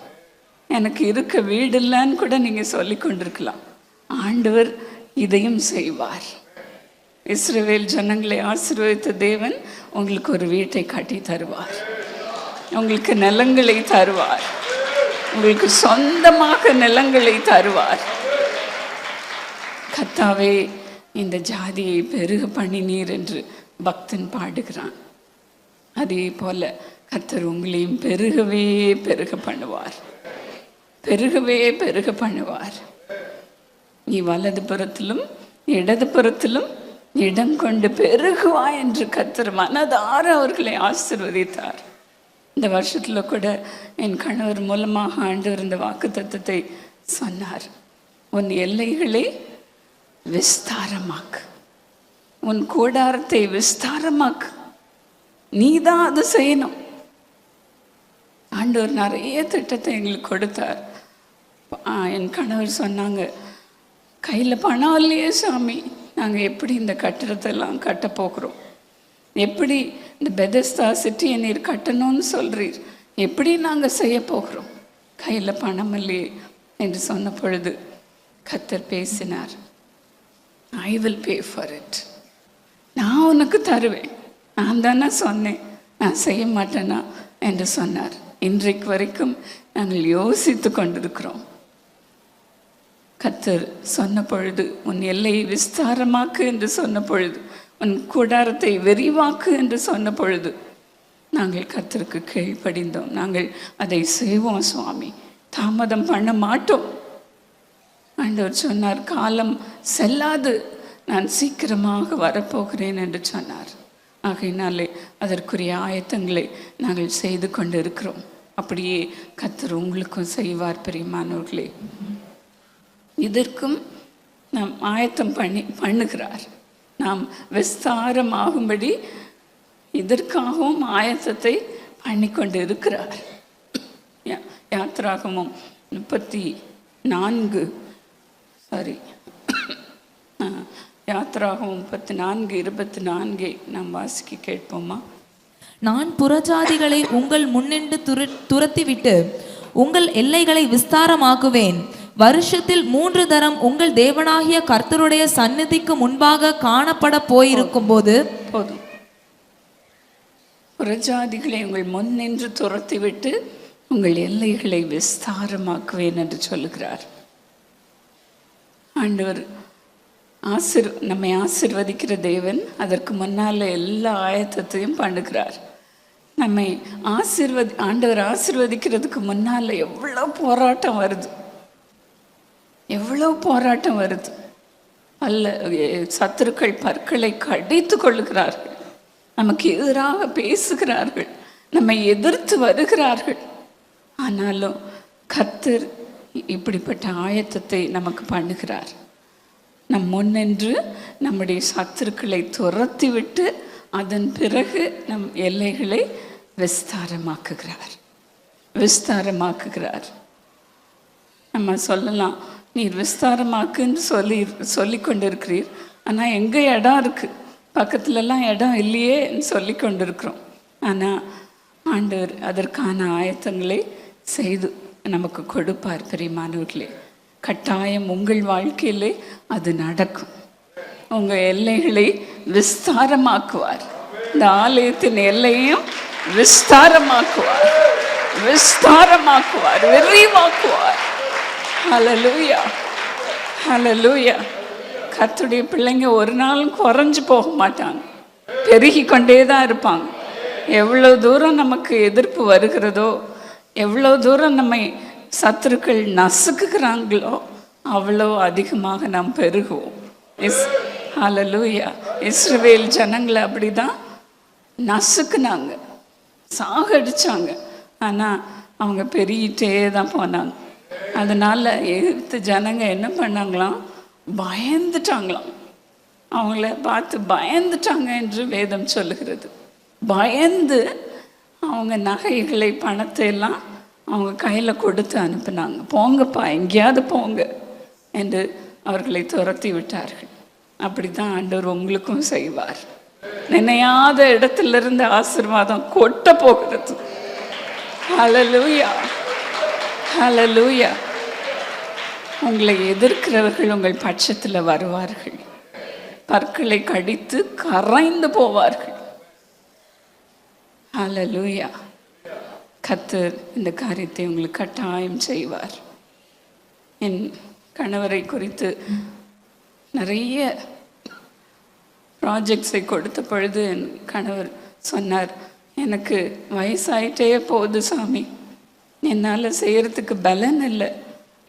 எனக்கு இருக்க வீடு இல்லைன்னு கூட நீங்கள் சொல்லி கொண்டிருக்கலாம். ஆண்டவர் இதையும் செய்வார். இஸ்ரவேல் ஜனங்களை ஆசீர்வதித்த தேவன் உங்களுக்கு ஒரு வீட்டை கட்டி தருவார். உங்களுக்கு நிலங்களை தருவார். உங்களுக்கு சொந்தமாக நிலங்களை தருவார். கர்த்தாவே, இந்த ஜாதியை பெருக பண்ணினீர் என்று பக்தன் பாடுகிறான். அதே போல கர்த்தர் உங்களையும் பெருகவே பெருக பண்ணுவார். பெருகவே பெருக பண்ணுவார். நீ வலது புறத்திலும் இடது புறத்திலும் இடம் கொண்டு பெருகுவா என்று கர்த்தர் மனதார அவர்களை ஆசீர்வதித்தார். இந்த வருஷத்தில் கூட என் கணவர் மூலமாக ஆண்டவர் இந்த வாக்குத்தத்தத்தை சொன்னார். உன் எல்லைகளை விஸ்தாரமாக்கு, உன் கூடாரத்தை விஸ்தாரமாக்கு, நீ தான் அது செய்யணும். ஆண்டவர் நிறைய திட்டத்தை எங்களுக்கு கொடுத்தார். என் கணவர் சொன்னாங்க, கையில் பணம் இல்லையே சாமி, நாங்கள் எப்படி இந்த கட்டிடத்தெல்லாம் கட்ட போகிறோம்? எப்படி இந்த பெதஸ்தா சிட்டியை நீர் கட்டணும்னு சொல்கிறீர், எப்படி நாங்கள் செய்ய போகிறோம்? கையில் பணம் இல்லையே என்று சொன்ன பொழுது கர்த்தர் பேசினார். I will pay for it. நான் உனக்கு தருவேன். நான் தானே சொன்னேன், நான் செய்ய மாட்டேனா என்று சொன்னார். இன்றைக்கு வரைக்கும் நாங்கள் யோசித்து கொண்டிருக்கிறோம். கர்த்தர் சொன்ன பொழுது, உன் எல்லையை விஸ்தாரமாக்கு என்று சொன்ன பொழுது, உன் கூடாரத்தை விரிவாக்கு என்று சொன்ன பொழுது நாங்கள் கர்த்தருக்கு கீழ்ப்படிந்தோம். நாங்கள் அதை செய்வோம் சுவாமி, தாமதம் பண்ண மாட்டோம். ஆண்டவர் சொன்னார், காலம் செல்லாது, நான் சீக்கிரமாக வரப்போகிறேன் என்று சொன்னார். ஆகையினாலே அதற்குரிய ஆயத்தங்களை நாங்கள் செய்து கொண்டு இருக்கிறோம். அப்படியே கர்த்தர் உங்களுக்கும் செய்வார் பிரியமானவர்களே. இதற்கும் நாம் ஆயத்தம் பண்ணுகிறார். நாம் விஸ்தாரமாகும்படி இதற்காகவும் ஆயத்தத்தை பண்ணிக்கொண்டு இருக்கிறார். யாத்திராகமம் 34 யாத்திராகமம் 34:24 நாம் வாசிக்க கேட்போமா? நான் புறஜாதிகளை உங்கள் முன்னின்று துரத்திவிட்டு உங்கள் எல்லைகளை விஸ்தாரமாக்குவேன். வருஷத்தில் 3 தரம் உங்கள் தேவனாகிய கர்த்தருடைய சந்நிதிக்கு முன்பாக காணப்பட போயிருக்கும் போது போதும். புறஜாதிகளை உங்கள் முன்னின்று துரத்திவிட்டு உங்கள் எல்லைகளை விஸ்தாரமாக்குவேன் என்று சொல்லுகிறார். ஆண்டவர் நம்மை ஆசீர்வதிக்கிற தேவன். அதற்கு முன்னால் எல்லா ஆயத்தத்தையும் பண்ணுகிறார். நம்மை ஆண்டவர் ஆசீர்வதிக்கிறதுக்கு முன்னால் எவ்வளோ போராட்டம் வருது. எவ்வளோ போராட்டம் வருது. சத்துருக்கள் பற்களை கடித்து கொள்ளுகிறார்கள், நமக்கு எதிராக பேசுகிறார்கள், நம்மை எதிர்த்து வருகிறார்கள். ஆனாலும் கர்த்தர் இப்படிப்பட்ட ஆயத்தத்தை நமக்கு பண்ணுகிறார். நம் முன்னின்று நம்முடைய சத்துருக்களை துரத்தி விட்டு அதன் பிறகு நம் எல்லைகளை விஸ்தாரமாக்குகிறார். நம்ம சொல்லலாம், நீர் விஸ்தாரமாக்குன்னு சொல்லி கொண்டிருக்கிறீர், ஆனால் எங்கே இடம் இருக்குது, பக்கத்துலலாம் இடம் இல்லையேன்னு சொல்லி கொண்டிருக்கிறோம். ஆனால் ஆண்டவர் அதற்கான ஆயத்தங்களை செய்து நமக்கு கொடுப்பார். பிரியமானவர்களே, கட்டாயம் உங்கள் வாழ்க்கையிலே அது நடக்கும். உங்கள் எல்லைகளை விஸ்தாரமாக்குவார். இந்த ஆலயத்தின் எல்லையையும் விஸ்தாரமாக்குவார், விரிவாக்குவார். ஹல்லேலூயா, ஹல்லேலூயா. கர்த்தருடைய பிள்ளைங்க ஒரு நாளும் குறைஞ்சு போக மாட்டாங்க, பெருகி கொண்டே தான் இருப்பாங்க. எவ்வளோ தூரம் நமக்கு எதிர்ப்பு வருகிறதோ, எவ்வளோ தூரம் நம்மை சத்துருக்கள் நசுக்குகிறாங்களோ, அவ்வளோ அதிகமாக நாம் பெருகுவோம். ஹல்லேலூயா. இஸ்ரவேல் ஜனங்களை அப்படி தான் நசுக்குனாங்க, சாகடிச்சாங்க. ஆனால் அவங்க பெருகிட்டே தான் போனாங்க. அதனால் எகிப்து ஜனங்க என்ன பண்ணாங்களாம், பயந்துட்டாங்களாம். அவங்கள பார்த்து பயந்துட்டாங்க என்று வேதம் சொல்லுகிறது. பயந்து அவங்க நகைகளை, பணத்தை எல்லாம் அவங்க கையில் கொடுத்து அனுப்புனாங்க. போங்கப்பா, எங்கேயாவது போங்க என்று அவர்களை துரத்தி விட்டார்கள். அப்படி தான் ஆண்டவர் உங்களுக்கும் செய்வார். நினையாத இடத்திலிருந்து ஆசீர்வாதம் கொட்ட போகிறது. ஹல்லேலூயா, ஹல்லேலூயா. உங்களை எதிர்க்கிறவர்கள் உங்கள் பட்சத்தில் வருவார்கள், பற்களை கடித்து கரைந்து போவார்கள். ஹல்லேலூயா. கர்த்தர் இந்த காரியத்தை உங்களுக்கு கட்டாயம் செய்வார். என் கணவரை குறித்து நிறைய ப்ராஜெக்ட்ஸை கொடுத்த பொழுது என் கணவர் சொன்னார், எனக்கு வயசாயிட்டே போகுது சாமி, என்னால் செய்கிறதுக்கு பலன் இல்லை,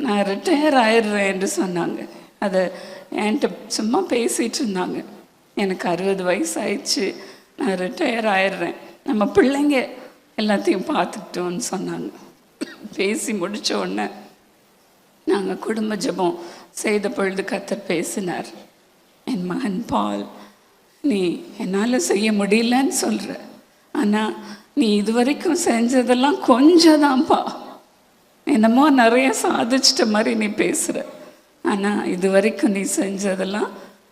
நான் ரிட்டையர் ஆயிடுறேன் என்று சொன்னாங்க. அதை என்கிட்ட சும்மா பேசிகிட்டு இருந்தாங்க. எனக்கு 60 வயசு ஆயிடுச்சு, நான் ரிட்டையர் ஆயிடுறேன், நம்ம பிள்ளைங்க எல்லாத்தையும் பார்த்துக்கிட்டோன்னு சொன்னாங்க. பேசி முடித்த உடனே நாங்கள் குடும்ப ஜெபம் செய்த பொழுது கர்த்தர் பேசினார். என் மகன் பால், நீ என்னால் செய்ய முடியலன்னு சொல்கிற, ஆனால் நீ இதுவரைக்கும் செஞ்சதெல்லாம் கொஞ்சம் தான்ப்பா, என்னமோ நிறைய சாதிச்சிட்ட மாதிரி நீ பேசுகிற, ஆனால் இதுவரைக்கும் நீ செஞ்சதெல்லாம்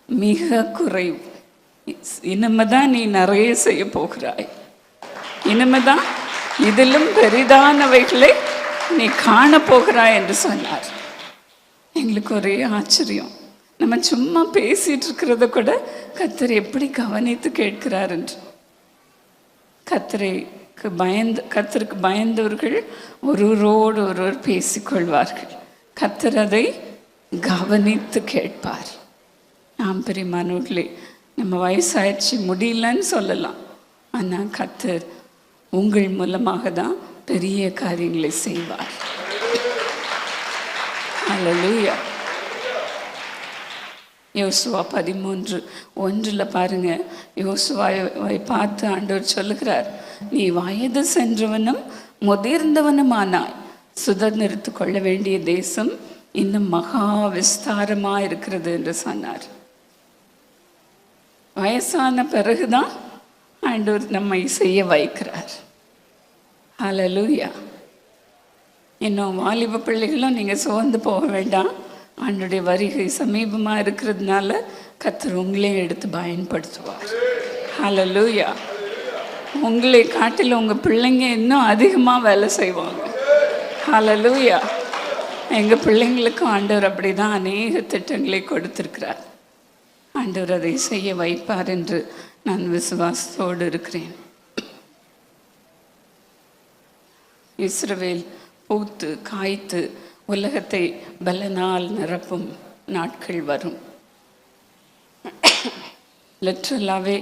மிக குறைவு. இனிமே தான் நீ நிறைய செய்ய போகிறாய், இனிமே தான் இதிலும் பெரிதானவைகளை நீ காணப்போகிறாய் என்று சொன்னார். எங்களுக்கு ஒரே ஆச்சரியம். நம்ம சும்மா பேசிட்டு இருக்கிறத கூட கர்த்தர் எப்படி கவனித்து கேட்கிறார் என்று. கர்த்தருக்கு பயந்தவர்கள் ஒருவரோடு ஒருவர் பேசிக்கொள்வார்கள். கர்த்தர் அதை கவனித்து கேட்பார். நாம் பிரியமானவர்களே, நம்ம வயசாயிடுச்சு முடியலன்னு சொல்லலாம், ஆனால் கர்த்தர் உங்கள் மூலமாக தான் பெரிய காரியங்களை செய்வார். ஹல்லேலூயா. யோசுவா 13:1 பாருங்க, யோசுவாவை பார்த்து ஆண்டவர் சொல்லுகிறார், நீ வயது சென்றவனும் முதிர்ந்தவனுமானாய், சுதந்திரித்து கொள்ள வேண்டிய தேசம் இன்னும் மகா விஸ்தாரமாக இருக்கிறது என்று சொன்னார். வயசான பிறகுதான் ஆண்டவர் நம்மை செய்ய வைக்கிறார். ஹல்லேலூயா. இன்னும் வாலிப பிள்ளைகளும் நீங்கள் சோர்ந்து போக வேண்டாம். ஆண்டவருடைய வருகை சமீபமாக இருக்கிறதுனால கர்த்தர் உங்களையும் எடுத்து பயன்படுத்துவார். ஹல்லேலூயா. உங்களை காட்டில் உங்கள் பிள்ளைங்க இன்னும் அதிகமாக வேலை செய்வாங்க. ஹல்லேலூயா. எங்கள் பிள்ளைங்களுக்கும் ஆண்டவர் அப்படி தான் அநேக திட்டங்களை கொடுத்திருக்கிறார். ஆண்டவர் அதை செய்ய வைப்பார் என்று நான் விசுவாசத்தோடு இருக்கிறேன். இஸ்ரவேல் பூத்து காய்த்து உலகத்தை பலனால் நிரப்பும் நாட்கள் வரும். லிட்ரலாகவே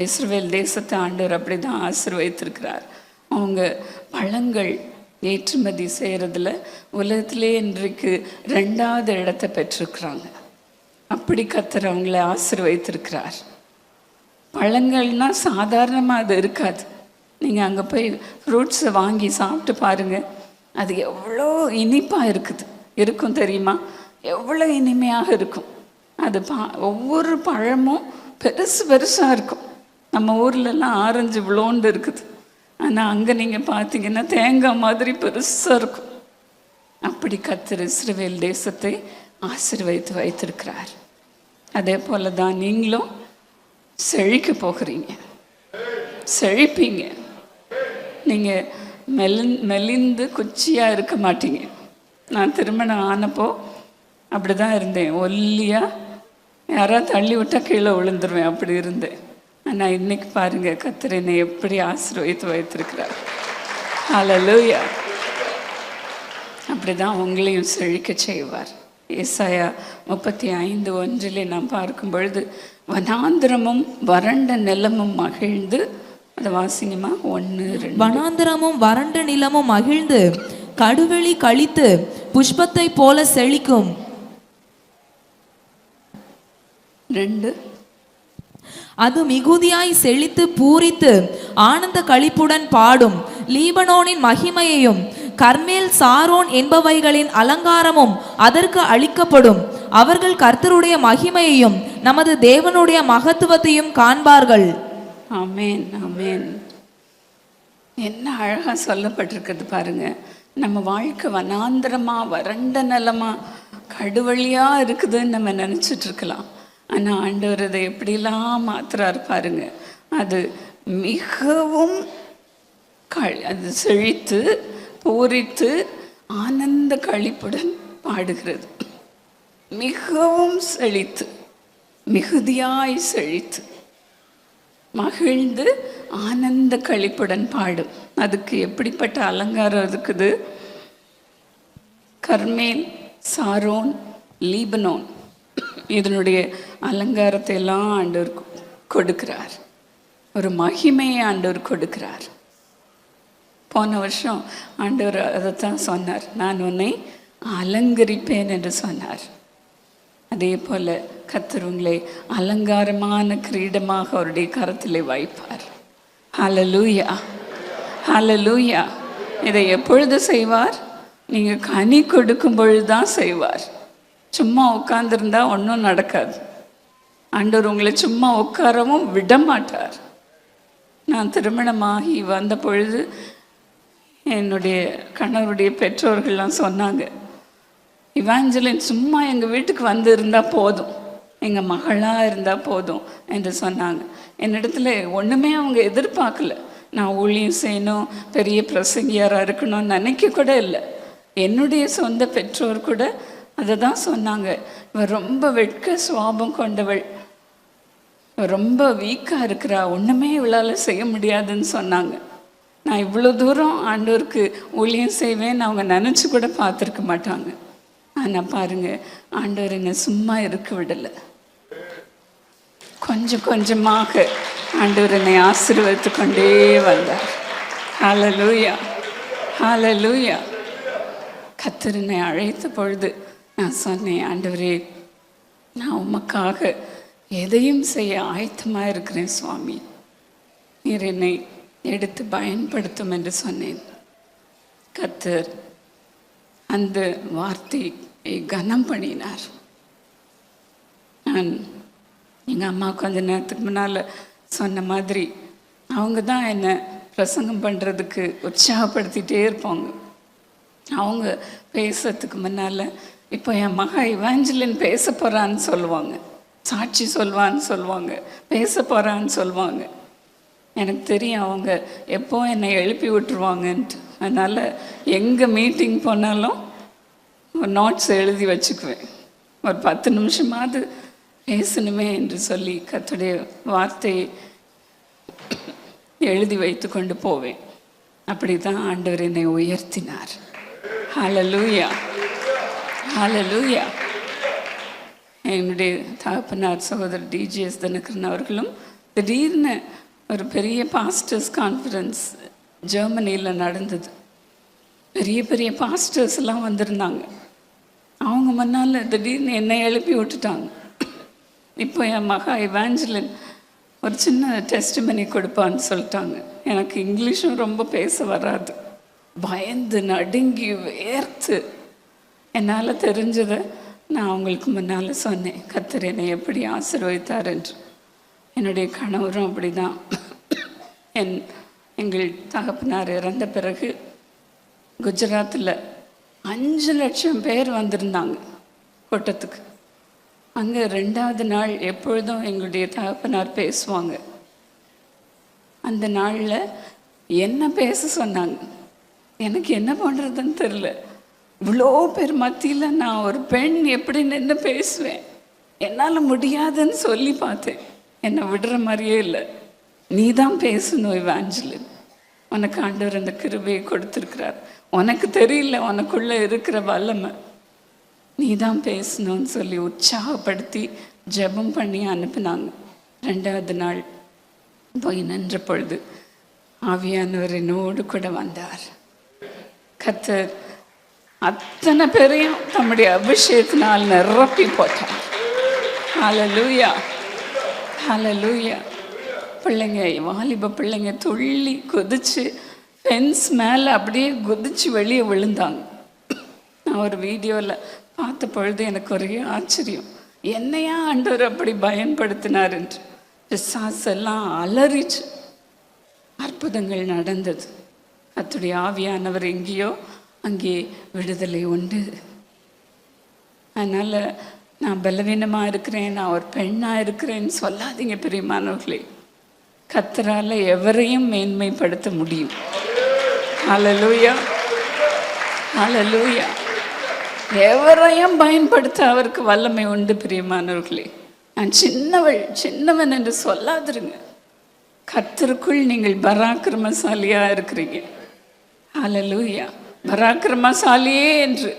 இஸ்ரவேல் தேசத்தை ஆண்டவர் அப்படி தான் ஆசீர்வதித்திருக்கிறார். அவங்க பழங்கள் ஏற்றுமதி செய்கிறதுல உலகத்திலே இன்றைக்கு 2வது இடத்தை பெற்றிருக்கிறாங்க. அப்படி கர்த்தர் அவங்கள ஆசீர்வதித்திருக்கிறார். பழங்கள்னால் சாதாரணமாக அது இருக்காது. நீங்கள் அங்கே போய் ஃப்ரூட்ஸை வாங்கி சாப்பிட்டு பாருங்கள், அது எவ்வளோ இனிப்பாக இருக்கும் தெரியுமா? எவ்வளோ இனிமையாக இருக்கும் அது. ஒவ்வொரு பழமும் பெருசாக இருக்கும். நம்ம ஊர்லெலாம் ஆரஞ்சு இவ்வளோண்டு இருக்குது, ஆனால் அங்கே நீங்கள் பார்த்தீங்கன்னா தேங்காய் மாதிரி பெருசாக இருக்கும். அப்படி கர்த்தர் இஸ்ரவேல் தேசத்தை ஆசீர்வதித்து வைத்திருக்கிறார். அதே போல தான் நீங்களும் செழிக்க போகிறீங்க, செழிப்பீங்க. நீங்கள் மெலிந்து குச்சியாக இருக்க மாட்டீங்க. நான் திருமணம் ஆனப்போ அப்படி தான் இருந்தேன், ஒல்லியாக, யாராவது தள்ளி விட்டால் கீழே விழுந்துருவேன், அப்படி இருந்தேன். ஆனால் இன்னைக்கு பாருங்கள், கர்த்தர் என்னை எப்படி ஆசீர்வதித்து வைத்திருக்கிறார். ஹல்லேலூயா. அப்படி தான் உங்களையும் செழிக்க செய்வார். ஏசாயா 35:1 நாம் பார்க்கும் பொழுது, வனாந்திரமும் வறண்ட நிலமும் மகிழ்ந்து, அதை வாசிங்கம்மா. 1-2. வனாந்திரமும் வறண்ட நிலமும் மகிழ்ந்து கடுவெளி கழித்து புஷ்பத்தை போல செழிக்கும். 2. அது மிகுதியாய் செழித்து பூரித்து ஆனந்த களிப்புடன் பாடும். லீபனோனின் மகிமையையும் கர்மேல் சாரோன் என்பவைகளின் அலங்காரமும் அதற்கு அளிக்கப்படும். அவர்கள் கர்த்தருடைய மகிமையையும் நமது தேவனுடைய மகத்துவத்தையும் காண்பார்கள். ஆமேன், ஆமேன். என்ன அழகாக சொல்லப்பட்டிருக்கிறது பாருங்க. நம்ம வாழ்க்கை வனாந்திரமா, வறண்ட நிலமா, கடுவழியாக இருக்குதுன்னு நம்ம நினச்சிட்டு இருக்கலாம். ஆனால் ஆண்டவர் அதை எப்படிலாம் மாத்துறாரு பாருங்க. அது மிகவும் அது செழித்து பூரித்து ஆனந்த களிப்புடன் பாடுகிறது. மிகவும் செழித்து, மிகுதியாய் செழித்து மகிழ்ந்து ஆனந்த களிப்புடன் பாடும். அதுக்கு எப்படிப்பட்ட அலங்காரம் இருக்குது? கர்மேல், சாரோன், லீபனோன், இதனுடைய அலங்காரத்தை எல்லாம் ஆண்டவர் கொடுக்கிறார். ஒரு மகிமையை ஆண்டவர் கொடுக்கிறார். போன வருஷம் ஆண்டவர் அதைத்தான் சொன்னார், நான் உன்னை அலங்கரிப்பேன் என்று சொன்னார். அதே போல் கர்த்தர் உங்களை அலங்காரமான கிரீடமாக அவருடைய கரத்திலே வைப்பார். ஹல்லேலூயா, ஹல்லேலூயா. இதை எப்பொழுது செய்வார்? நீங்கள் கனி கொடுக்கும் பொழுது தான் செய்வார். சும்மா உட்கார்ந்துருந்தா ஒன்றும் நடக்காது. ஆண்டவர் உங்களை சும்மா உட்காரவும் விட மாட்டார். நான் திருமணமாகி வந்த பொழுது என்னுடைய கணவருடைய பெற்றோர்கள்லாம் சொன்னாங்க, இவாஞ்சலின் சும்மா எங்கள் வீட்டுக்கு வந்து இருந்தால் போதும், எங்கள் மகளாக இருந்தால் போதும் என்று சொன்னாங்க. என்னிடத்துல ஒன்றுமே அவங்க எதிர்பார்க்கல. நான் ஊழியம் செய்யணும், பெரிய பிரசங்கியாராக இருக்கணும்னு நினைக்க கூட இல்லை. என்னுடைய சொந்த பெற்றோர் கூட அதை தான் சொன்னாங்க. இவள் ரொம்ப வெட்க சுவாபம் கொண்டவள், ரொம்ப வீக்காக இருக்கிறா, ஒன்றுமே இவளால் செய்ய முடியாதுன்னு சொன்னாங்க. நான் இவ்வளோ தூரம் ஆண்டவருக்கு ஊழியம் செய்வேன்னு அவங்க நினச்சி கூட பார்த்துருக்க மாட்டாங்க. ஆனால் பாருங்கள், ஆண்டவர் என்னை சும்மா இருக்க விடலை. கொஞ்சம் கொஞ்சமாக ஆண்டவர் என்னை ஆசீர்வதித்து கொண்டே வந்தார். ஹல்லேலூயா, ஹல்லேலூயா. கர்த்தர் என்னை அழைத்த பொழுது நான் சொன்னேன், ஆண்டவரே, நான் உமக்காக எதையும் செய்ய ஆயத்தமாக இருக்கிறேன் சுவாமி, நீர் என்னை எடுத்து பயன்படுத்தும் என்று சொன்னேன். கர்த்தர் அந்த வார்த்தையை கனம் பண்ணினார். நான் எங்கள் அம்மா கொஞ்ச நேரத்துக்கு முன்னால் சொன்ன மாதிரி அவங்க தான் என்னை பிரசங்கம் பண்ணுறதுக்கு உற்சாகப்படுத்திகிட்டே இருப்பாங்க. அவங்க பேசுறதுக்கு முன்னால், இப்போ என் மகா இவாஞ்சலின் பேச போகிறான்னு சொல்லுவாங்க, சாட்சி சொல்வான்னு சொல்லுவாங்க, பேச போகிறான்னு சொல்லுவாங்க. எனக்கு தெரியும் அவங்க எப்போ என்னை எழுப்பி விட்டுருவாங்கன்ட்டு. அதனால் எங்கே மீட்டிங் போனாலும் ஒரு நோட்ஸ் எழுதி வச்சுக்குவேன். ஒரு 10 நிமிஷமாவது பேசணுமே என்று சொல்லி கர்த்தருடைய வார்த்தையை எழுதி வைத்து கொண்டு போவேன். அப்படி தான் ஆண்டவர் என்னை உயர்த்தினார். ஹல்லேலூயா, ஹல்லேலூயா. என்னுடைய தகப்பனார் சகோதரர் டிஜிஎஸ் தினகரன் அவர்களும் திடீர்னு ஒரு பெரிய பாஸ்டர்ஸ் கான்ஃபரன்ஸ் ஜெர்மனியில் நடந்தது. பெரிய பெரிய பாஸ்டர்ஸ் எல்லாம் வந்திருந்தாங்க. அவங்க முன்னால் திடீர்னு என்னை எழுப்பி விட்டுட்டாங்க. இப்போ என் மகா இவாஞ்சலின் ஒரு சின்ன டெஸ்டிமனி கொடுப்பான்னு சொல்லிட்டாங்க. எனக்கு இங்கிலீஷும் ரொம்ப பேச வராது. பயந்து நடுங்கி வேர்த்து என்னால் தெரிஞ்சதை நான் அவங்களுக்கு முன்னால் சொன்னேன். கர்த்தர் என்னை எப்படி ஆசீர்வதித்தார் என்று. என்னுடைய கணவரும் அப்படி தான். எங்கள் தகப்பனார் இறந்த பிறகு குஜராத்தில் 5 லட்சம் பேர் வந்திருந்தாங்க கூட்டத்துக்கு. அங்கே 2வது நாள் எப்பொழுதும் எங்களுடைய தகப்பனார் பேசுவாங்க. அந்த நாளில் என்ன பேச சொன்னாங்க. எனக்கு என்ன பண்ணுறதுன்னு தெரில. இவ்வளோ பேர் மத்தியில் நான் ஒரு பெண் எப்படி நின்று பேசுவேன்? என்னால் முடியாதுன்னு சொல்லி பார்த்தேன். என்னை விடுற மாதிரியே இல்லை. நீ தான் பேசணும் இவாஞ்சலின், உனக்கு ஆண்டவர் அந்த கிருபையை கொடுத்துருக்கிறார். உனக்கு தெரியல உனக்குள்ளே இருக்கிற வல்லமை, நீ தான் பேசணும்னு சொல்லி உற்சாகப்படுத்தி ஜெபம் பண்ணி அனுப்பினாங்க. 2வது நாள் போய் நின்ற பொழுது ஆவியானவர் என்னோடு கூட வந்தார். கர்த்தர் அத்தனை பேரையும் தம்முடைய அபிஷேகத்தினால் நிரப்பி போட்டார். ஹல்லேலூயா, ஹல்லேலூயா. பிள்ளைங்க, வாலிப பிள்ளைங்க துள்ளி குதிச்சு ஃபென்ஸ் மேலே அப்படியே குதிச்சு வெளியே விழுந்தாங்க. நான் ஒரு வீடியோவில் பார்த்த பொழுது எனக்கு ஒரே ஆச்சரியம். என்னையா ஆண்டவர் அப்படி பயன்படுத்தினார் என்று. பிசாசு எல்லாம் அலறிச்சு. அற்புதங்கள் நடந்தது. கர்த்தருடைய ஆவியானவர் எங்கேயோ அங்கே விடுதலை உண்டு. அதனால் நான் பலவீனமாக இருக்கிறேன், நான் ஒரு பெண்ணாக இருக்கிறேன்னு சொல்லாதீங்க பிரியமானவர்களே. கர்த்தரால் எவரையும் மேன்மைப்படுத்த முடியும். ஹல்லேலூயா, ஹல்லேலூயா. எவரையும் பயன்படுத்த அவருக்கு வல்லமை உண்டு பிரியமானவர்களே. நான் சின்னவன் என்று சொல்லாதிருங்க. கர்த்தருக்குள் நீங்கள் பராக்கிரமசாலியாக இருக்கிறீங்க. ஹல்லேலூயா. பராக்கிரமசாலியே என்று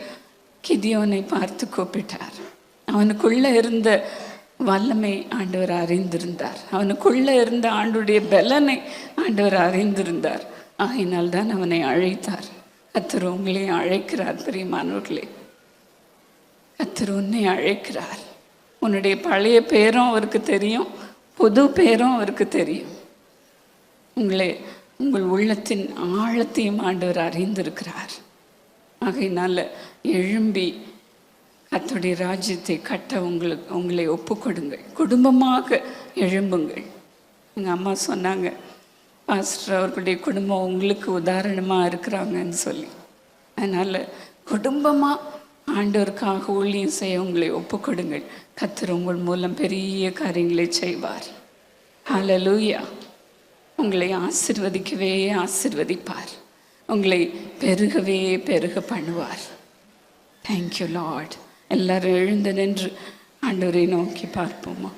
கிதியோனை பார்த்து கூப்பிட்டார். அவனுக்குள்ளே இருந்த வல்லமை ஆண்டவர் அறிந்திருந்தார். அவனுக்குள்ளே இருந்த ஆண்டுடைய பலனை ஆண்டவர் அறிந்திருந்தார். ஆகையினால் தான் அவனை அழைத்தார். கர்த்தர் உங்களை அழைக்கிறார் பிரியமானவர்களே. கர்த்தர் உன்னை அழைக்கிறார். உன்னுடைய பழைய பேரும் அவருக்கு தெரியும், புது பேரும் அவருக்கு தெரியும். உங்கள் உள்ளத்தின் ஆழத்தையும் ஆண்டவர் அறிந்திருக்கிறார். ஆகையினால எழும்பி கர்த்தருடைய ராஜ்யத்தை கட்ட உங்களை ஒப்புக்கொடுங்கள். குடும்பமாக எழும்புங்கள். எங்கள் அம்மா சொன்னாங்க, பாஸ்டர் அவர்களுடைய குடும்பம் உங்களுக்கு உதாரணமாக இருக்கிறாங்கன்னு சொல்லி. அதனால் குடும்பமாக ஆண்டவருக்காக ஊழியம் செய்ய உங்களை ஒப்புக்கொடுங்கள். கர்த்தர் உங்கள் மூலம் பெரிய காரியங்களை செய்வார். ஹல்லேலூயா. உங்களை ஆசீர்வதிக்கவே ஆசீர்வதிப்பார். உங்களை பெருகவே பெருக பண்ணுவார். Thank you Lord. எல்லாரும் எழுந்து நின்று ஆண்டவரை நோக்கி பார்ப்போமா?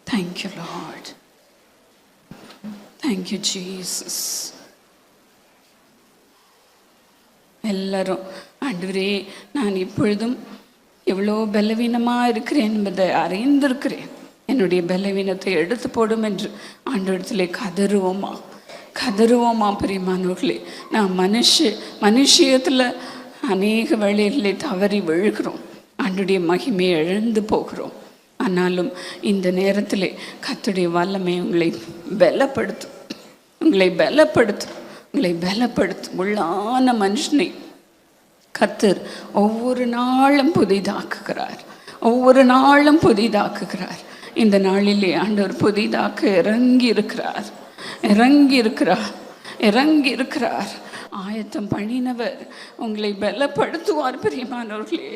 Thank you Lord. Thank you Jesus. எல்லாரும் ஆண்டவரே, நான் இப்பொழுதும் எவ்வளோ பலவீனமாக இருக்கிறேன் என்பதை அறிந்திருக்கிறேன். என்னுடைய பலவீனத்தை எடுத்து போடும் என்று ஆண்டவரிடத்திலே கதறுவோமா பிரியமானவர்களே. நான் மனுஷியத்தில் அநேக வேளைகளிலே தவறி விழுகிறோம். ஆண்டவருடைய மகிமையை இழந்து போகிறோம். ஆனாலும் இந்த நேரத்தில் கர்த்தருடைய வல்லமை உங்களை பலப்படுத்தும். உள்ளான மனுஷனை கர்த்தர் ஒவ்வொரு நாளும் புதிதாக்குகிறார். இந்த நாளிலே ஆண்டவர் புதிதாக்க இறங்கி இருக்கிறார். ஆயத்தம் பண்ணினவர் உங்களை பலப்படுத்துவார் பிரியமானவர்களே.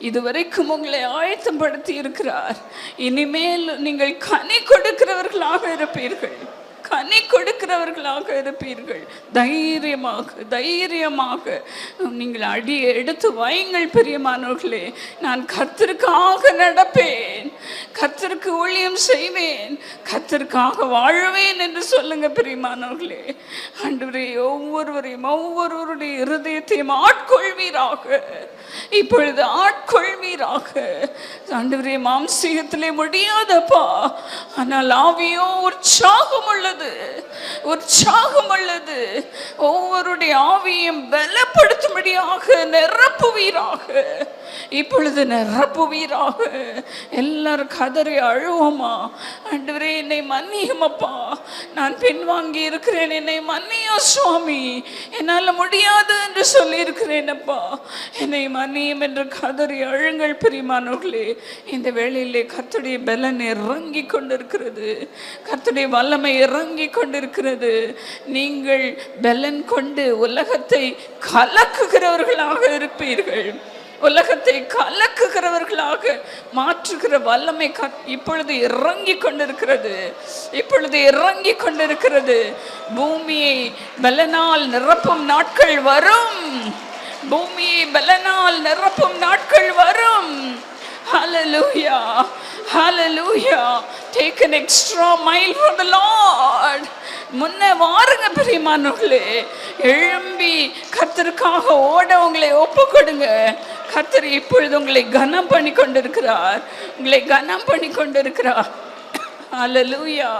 இதுவரைக்கும் உங்களை ஆயத்தப்படுத்தி இருக்கிறார். இனிமேல் நீங்கள் கனி கொடுக்கிறவர்களாக இருப்பீர்கள். தைரியமாக நீங்கள் அடியை எடுத்து வையுங்கள் பிரியமானவர்களே. நான் கர்த்தருக்காக நடப்பேன், கர்த்தருக்கு ஊழியம் செய்வேன், கர்த்தருக்காக வாழ்வேன் என்று சொல்லுங்க பிரியமானவர்களே. ஆண்டவரே, ஒவ்வொருவருடைய இருதயத்தையும் ஆட்கொள்வீராக. இப்பொழுது ஆட்கொள்வீராக. ஆண்டவரே, மாம்சீகத்திலே முடியாதப்பா, ஆனால் ஆவியோ உற்சாகம் உள்ளது, உற்சாகம் உள்ளது. ஒவ்வொருடைய ஆவியும் பலப்படுத்தும்படியாக நிரப்புவீராக. இப்பொழுது நிரப்புவீராக. எல்லாரும் கதறி அழுவோமா? ஆண்டவரே, என்னை மன்னியுமப்பா, நான் பின்வாங்கி இருக்கிறேன், என்னை மன்னியும் சுவாமி, என்னால் முடியாது என்று சொல்லி இருக்கிறேனப்பா, என்னை மன்னியும் என்று கதறி அழுங்கள் பிரியமானவர்களே. இந்த வேளையிலே கர்த்தருடைய பலன் இறங்கி கொண்டிருக்கிறது, கர்த்தருடைய வல்லமை இறங்கி கொண்டிருக்கிறது. நீங்கள் பலன் கொண்டு உலகத்தை கலக்குகிறவர்களாக இருப்பீர்கள், உலகத்தை கலக்குகிறவர்களாக மாற்றுகிற வல்லமை இப்பொழுது இறங்கி கொண்டிருக்கிறது, இப்பொழுது இறங்கி கொண்டிருக்கிறது. பூமியை பலனால் நிரப்பும் நாட்கள் வரும், பூமியை பலனால் நிரப்பும் நாட்கள் வரும். Hallelujah, hallelujah. Take an extra mile for the Lord. முன்ன வாருங்க பிரியமானவர்களே, எழும்பி கர்த்தருக்காக ஓட உங்களை ஒப்பு கொடுங்க. கர்த்தர் இப்பொழுது உங்களை கனம் பண்ணி கொண்டிருக்கிறார், உங்களை கனம் பண்ணி கொண்டிருக்கிறார். ஹல்லேலூயா.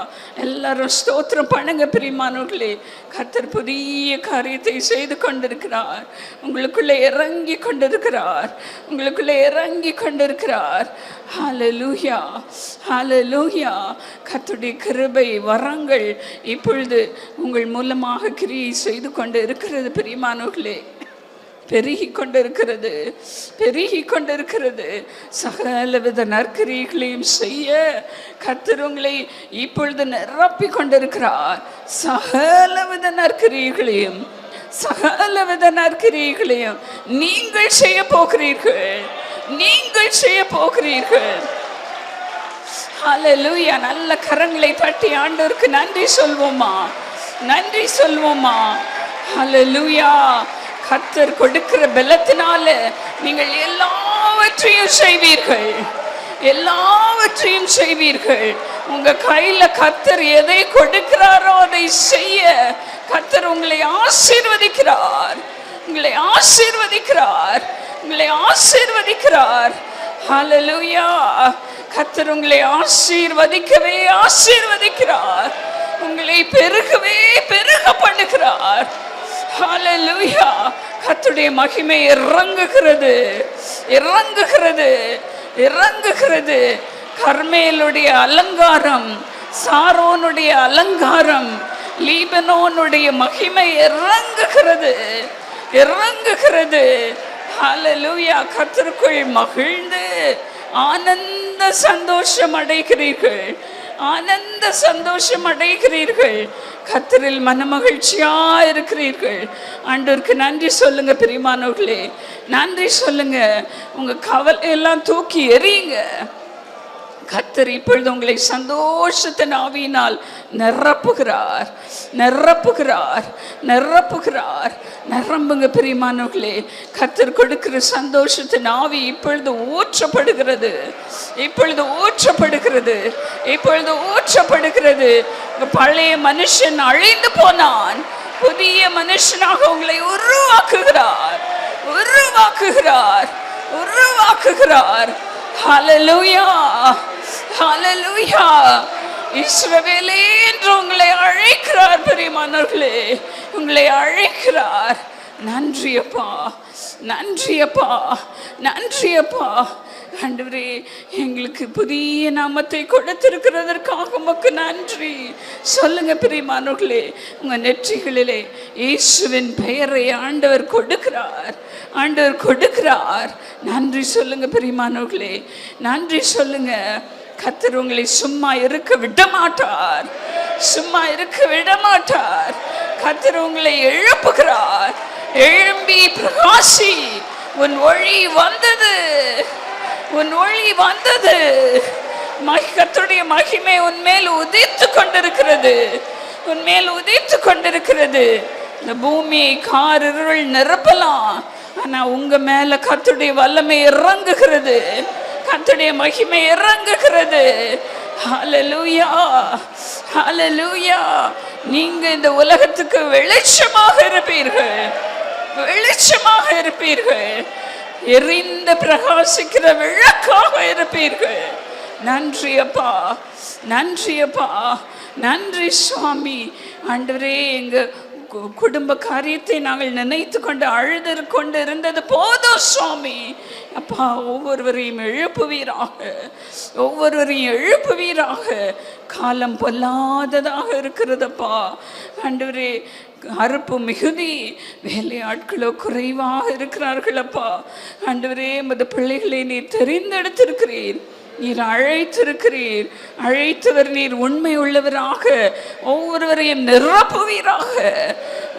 எல்லாரும் ஸ்தோத்திரம் பண்ணுங்க பிரியமானவர்களே. கர்த்தர் புதிய காரியத்தை செய்து கொண்டிருக்கிறார், உங்களுக்குள்ளே இறங்கி கொண்டிருக்கிறார், உங்களுக்குள்ளே இறங்கி கொண்டிருக்கிறார். ஹல்லேலூயா, ஹல்லேலூயா. கர்த்தருடைய கிருபை வரங்கள் இப்பொழுது உங்கள் மூலமாக கிரியை செய்து கொண்டு இருக்கிறது பிரியமானவர்களே. பெருகி கொண்டிருக்கிறது, பெருகி கொண்டிருக்கிறது. சகலவித நற்கிரியைகளையும் செய்ய கர்த்தர் உங்களை இப்பொழுது நிரப்பி கொண்டிருக்கிறார். சகலவித நற்கிரியைகளையும், சகலவித நற்கிரியைகளையும் நீங்கள் செய்ய போகிறீர்கள், நீங்கள் செய்ய போகிறீர்கள். ஹல்லேலூயா. நல்ல கரங்களை தட்டி ஆண்டவருக்கு நன்றி சொல்வோமா, நன்றி சொல்வோமா. ஹல்லேலூயா. கர்த்தர் கொடுக்கிற பலத்தினால நீங்கள் எல்லாவற்றையும் செய்வீர்கள், எல்லாவற்றையும் செய்வீர்கள். உங்க கையில கர்த்தர் எதை கொடுக்கிறாரோ அதை செய்ய கர்த்தர் உங்களை ஆசீர்வதிக்கிறார், உங்களை ஆசீர்வதிக்கிறார், உங்களை ஆசீர்வதிக்கிறார். ஹல்லேலூயா. கர்த்தர் உங்களை ஆசீர்வதிக்கவே ஆசீர்வதிக்கிறார், உங்களை பெருகவே பெருக பண்ணுகிறார். ஹல்லேலூயா. கர்த்தருடைய மகிமை இறங்குகிறது, இறங்குகிறது, இறங்குகிறது. கர்மேலுடைய அலங்காரம், சாரோனுடைய அலங்காரம், லீபனோனுடைய மகிமை இறங்குகிறது, இறங்குகிறது. ஹல்லேலூயா. கர்த்தருக்குள் மகிழ்ந்து ஆனந்த சந்தோஷம் அடைகிறீர்கள், ஆனந்த சந்தோஷம் அடைகிறீர்கள். கர்த்தரில் மனமகிழ்ச்சியா இருக்கிறீர்கள். ஆண்டவருக்கு நன்றி சொல்லுங்க பிரியமானவர்களே, நன்றி சொல்லுங்க. உங்க கவலை எல்லாம் தூக்கி எறியுங்க. கர்த்தர் இப்பொழுது உங்களை சந்தோஷத்தின் ஆவியினால் நிரப்புகிறார், நிரப்புகிறார், நிரப்புகிறார். நிரம்புங்க பிரியமானவர்களே. கர்த்தர் கொடுக்கிற சந்தோஷத்தின் ஆவி இப்பொழுது ஊற்றப்படுகிறது, இப்பொழுது ஊற்றப்படுகிறது, இப்பொழுது ஊற்றப்படுகிறது. பழைய மனுஷன் அழிந்து போனான், புதிய மனுஷனாக உங்களை உருவாக்குகிறார், உருவாக்குகிறார், உருவாக்குகிறார். ஹல்லேலூயா, ஹல்லேலூயா. இஸ்ரவேலே என்று உங்களை அழைக்கிறார் பிரியமானவர்களே, உங்களை அழைக்கிறார். நன்றியப்பா, நன்றியப்பா, நன்றியப்பா. ஆண்டவரே, எங்களுக்கு புதிய நாமத்தை கொடுத்திருக்கிறதற்காக உமக்கு நன்றி சொல்லுங்க பிரியமானவர்களே. உங்க நெற்றிகளிலே இயேசுவின் பெயரை ஆண்டவர் கொடுக்கிறார், ஆண்டவர் கொடுக்கிறார். நன்றி சொல்லுங்க பிரியமானவர்களே, நன்றி சொல்லுங்க. கர்த்தர் உங்களை சும்மா இருக்க விட மாட்டார், சும்மா இருக்க விட மாட்டார். கர்த்தர் உங்களை எழுப்புகிறார். எழும்பி பிரகாசி, உன் ஒளி வந்தது, உன் ஒளி வந்தது. கர்த்தருடைய மகிமை உன்மேல் உதித்து கொண்டிருக்கிறது, உன்மேல் உதித்து கொண்டிருக்கிறது. இந்த பூமியை காரிருள் நிரப்பலாம், ஆனா உங்க மேல கர்த்தருடைய வல்லமை இறங்குகிறது, கர்த்தருடைய மகிமை இறங்குகிறது. ஹல்லேலூயா, ஹல்லேலூயா. நீங்க இந்த உலகத்துக்கு வெளிச்சமாக இருப்பீர்கள், வெளிச்சமாக இருப்பீர்கள். எரிந்து பிரகாசிக்கிற விளக்காக இருப்பீர்கள். நன்றி அப்பா, நன்றி அப்பா, நன்றி சுவாமி. ஆண்டவரே, எங்க குடும்ப காரியத்தை நாங்கள் நினைத்து கொண்டு அழுது கொண்டு இருந்தது போதும் சுவாமி. அப்பா, ஒவ்வொருவரையும் எழுப்புவீராக, ஒவ்வொருவரையும் எழுப்புவீராக. காலம் பொல்லாததாக இருக்கிறதப்பா. ஆண்டவரே, அறுப்பு மிகுதி, வேலை ஆட்களோ குறைவாக இருக்கிறார்கள் அப்பா. ஆண்டவரே, மது பிள்ளைகளை நீர் தெரிந்தெடுத்திருக்கிறீர், நீர் அழைத்திருக்கிறீர். அழைத்தவர் நீர் உண்மை உள்ளவராக ஒவ்வொருவரையும் நிரப்புவீராக,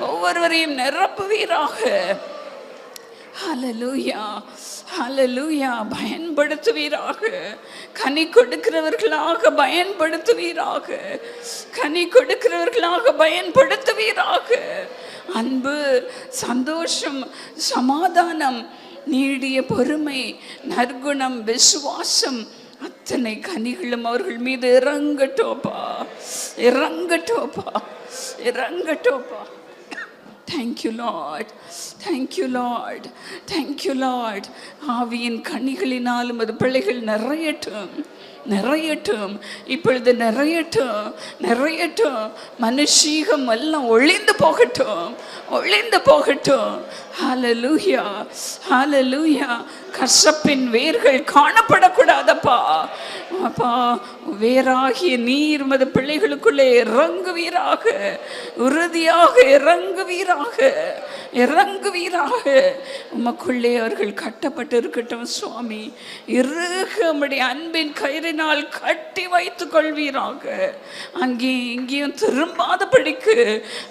ஒவ்வொருவரையும் நிரப்புவீராக. ஹல்லேலூயா, ஹல்லேலூயா. பயன்படுத்துவீராக, கனி கொடுக்கிறவர்களாக பயன்படுத்துவீராக, கனி கொடுக்கிறவர்களாக பயன்படுத்துவீராக. அன்பு, சந்தோஷம், சமாதானம், நீடிய பொறுமை, நற்குணம், விசுவாசம், அத்தனை கனிகளும் அவர்கள் மீது இறங்கட்டோப்பா, இறங்கட்டோப்பா, இறங்கட்டோப்பா. Thank you Lord, thank you Lord, thank you Lord. ஆவியின் கனிகளினாலும் அது பிள்ளைகள் நிறையட்டும், நிறையட்டும், இப்பொழுது நிறையட்டும், நிறையட்டும். மனுஷீகம் எல்லாம் ஒளிந்து போகட்டும், ஒளிந்து போகட்டும். ஹல்லேலூயா, ஹல்லேலூயா. கசப்பின் வேர்கள் காணப்படக்கூடாதப்பா. அப்பா, வேறாகிய நீர் மது பிள்ளைகளுக்குள்ளே இறங்குவீராக, உறுதியாக இறங்குவீராக, இறங்குவீராக. உமக்குள்ளே அவர்கள் கட்டப்பட்டு இருக்கட்டும் சுவாமி. இறுக உம்முடைய அன்பின் கயிறினால் கட்டி வைத்துக் கொள்வீராக. அங்கேயும் இங்கேயும் திரும்பாதபடிக்கு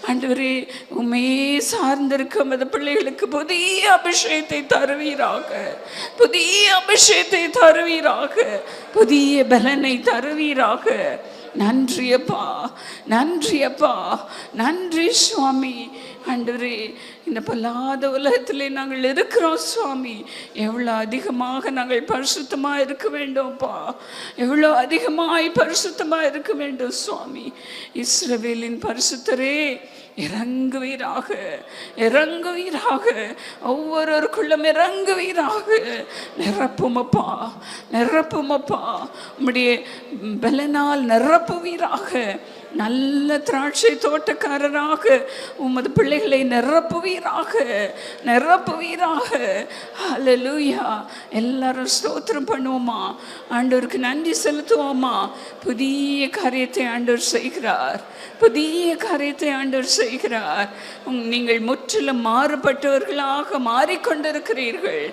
ஆண்டவரே, உம்மையே சார்ந்திருக்கும் அந்த பிள்ளைகளுக்கு புதிய அபிஷேகத்தை தருவீராக, புதிய அபிஷேகத்தை தருவீராக, புதிய பலனை தருவீராக. நன்றி அப்பா, நன்றி அப்பா, நன்றி சுவாமி. ஆண்டவரே, இந்த பொல்லாத உலகத்திலே நாங்கள் இருக்கிறோம் சுவாமி. எவ்வளோ அதிகமாக நாங்கள் பரிசுத்தமாக இருக்க வேண்டும்ப்பா, எவ்வளோ அதிகமாய் பரிசுத்தமாக இருக்க வேண்டும் சுவாமி. இஸ்ரவேலின் பரிசுத்தரே, இறங்குவீராக, இறங்குவீராக, ஒவ்வொருவருக்குள்ளும் இறங்குவீராக. நிரப்புமப்பா, நிரப்புமப்பா, உம்முடைய பலனால் நிரப்புவீராக. நல்ல திராட்சை தோட்டக்காரராக உமது பிள்ளைகளை நிரப்புவீராக, நிரப்புவீராக. ஹல்லேலூயா. எல்லாரும் ஸ்தோத்திரம் பண்ணுவோமா, ஆண்டவருக்கு நன்றி செலுத்துவோமா. புதிய காரியத்தை ஆண்டவர் செய்கிறார், புதிய காரியத்தை ஆண்டவர் செய்கிறார். நீங்கள் முற்றிலும் மாறுபட்டவர்களாக மாறிக்கொண்டிருக்கிறீர்கள்,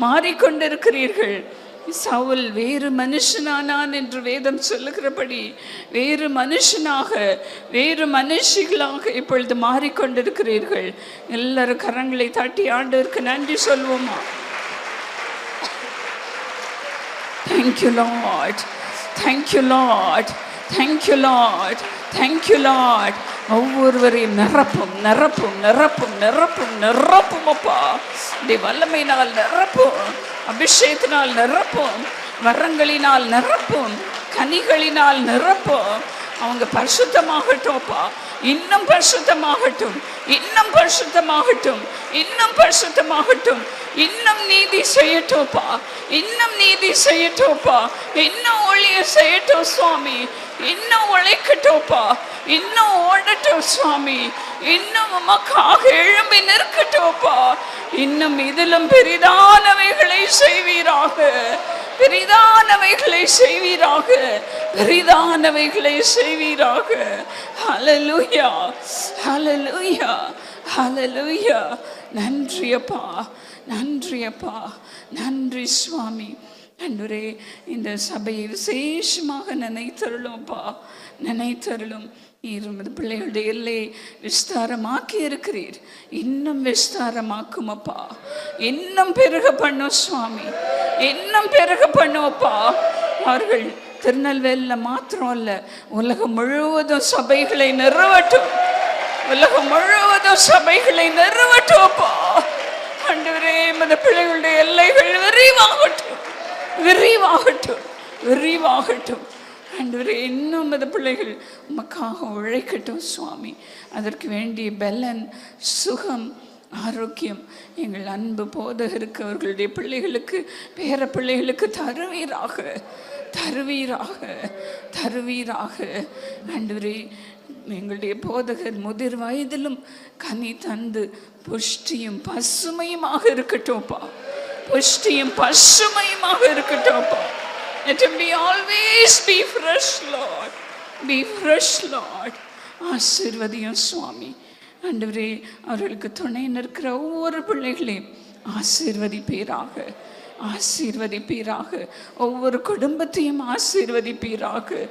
மாறிக்கொண்டிருக்கிறீர்கள். சவுல் வேறு மனுஷனானான் என்று வேதம் சொல்லுகிறபடி வேறு மனுஷனாக, வேறு மனுஷிகளாக இப்பொழுது மாறிக்கொண்டிருக்கிறீர்கள். எல்லாரும் கரங்களை தட்டி ஆண்டவருக்கு நன்றி சொல்வோமா. Thank you Lord, thank you Lord, thank you Lord, thank you Lord. ஒவ்வொருவரையும் நிரப்பும், நிரப்பும், நிரப்பும், நிரப்பும், நிரப்பும் அப்பா. இந்த வல்லமையினால் நிரப்பும், அபிஷேகத்தினால் நிரப்பும், வரங்களினால் நிரப்பும், கனிகளினால் நிரப்பும். அவங்க பரிசுத்தமாகட்டும்ப்பா, இன்னும் பரிசுத்தமாகட்டும், இன்னும் பரிசுத்தமாகட்டும், இன்னும் பரிசுத்தமாகட்டும். இன்னும் நீதி செய்யட்டும்ப்பா, இன்னும் நீதி செய்யட்டும்ப்பா, இன்னும் ஒளிய செய்யட்டும் சுவாமி. இன்னும் உழைக்கட்டும்ப்பா, இன்னும் ஓடட்டும் சுவாமி. இன்னும் உமக்காக எழும்பி நிற்கட்டும்ப்பா. இன்னும் இதிலும் பெரிதானவைகளை செய்வீராக, பெரிதானவைகளை செய்வீராக, பெரிதானவைகளை செய்வீராக. ஹல்லேலூயா, ஹல்லேலூயா, ஹல்லேலூயா. நன்றி அப்பா, நன்றி அப்பா, நன்றி சுவாமி. ஆண்டவரே, இந்த சபையை விசேஷமாக நினைத்தருளும்ப்பா, நினைத்தருளும். இருபது பிள்ளைகளுடைய எல்லையை விஸ்தாரமாக்கி இருக்கிறீர், இன்னும் விஸ்தாரமாக்கும் அப்பா, இன்னும் பெருக பண்ணும் சுவாமி, இன்னும் பெருக பண்ணுவப்பா. அவர்கள் திருநெல்வேலியில் மாத்திரம் அல்ல, உலகம் முழுவதும் சபைகளை நிறுவட்டும், உலகம் முழுவதும் சபைகளை நிறுவட்டும்ப்பா. ஆண்டவரே, மத பிள்ளைகளுடைய எல்லைகள் விரிவாகட்டும், விரிவாகட்டும், விரிவாகட்டும். ஆண்டவரே, இன்னும் மத பிள்ளைகள் உமக்காக உழைக்கட்டும் சுவாமி. அதற்கு வேண்டிய பலன், சுகம், ஆரோக்கியம் எங்கள் அன்பு போதகருக்கு, அவர்களுடைய பிள்ளைகளுக்கு, பேர பிள்ளைகளுக்கு தருவீராக, தருவீராக, தருவீராக. ஆண்டவரே, எங்களுடைய போதகர் முதிர் வயதிலும் கனி தந்து புஷ்டியும் பசுமையுமாக இருக்கட்டும்ப்பா, புஷ்டியும் பசுமையுமாக இருக்கட்டும்ப்பா. Let him be always be fresh, Lord. Be fresh, Lord. ஆசீர்வதியும் சுவாமி. ஆண்டவரே, அவர்களுக்கு துணை நிற்கிற ஒவ்வொரு பிள்ளைகளையும் ஆசீர்வதிப்பீராக, ஆசீர்வதிப்பீராக. ஒவ்வொரு குடும்பத்தையும் ஆசீர்வதிப்பீராக,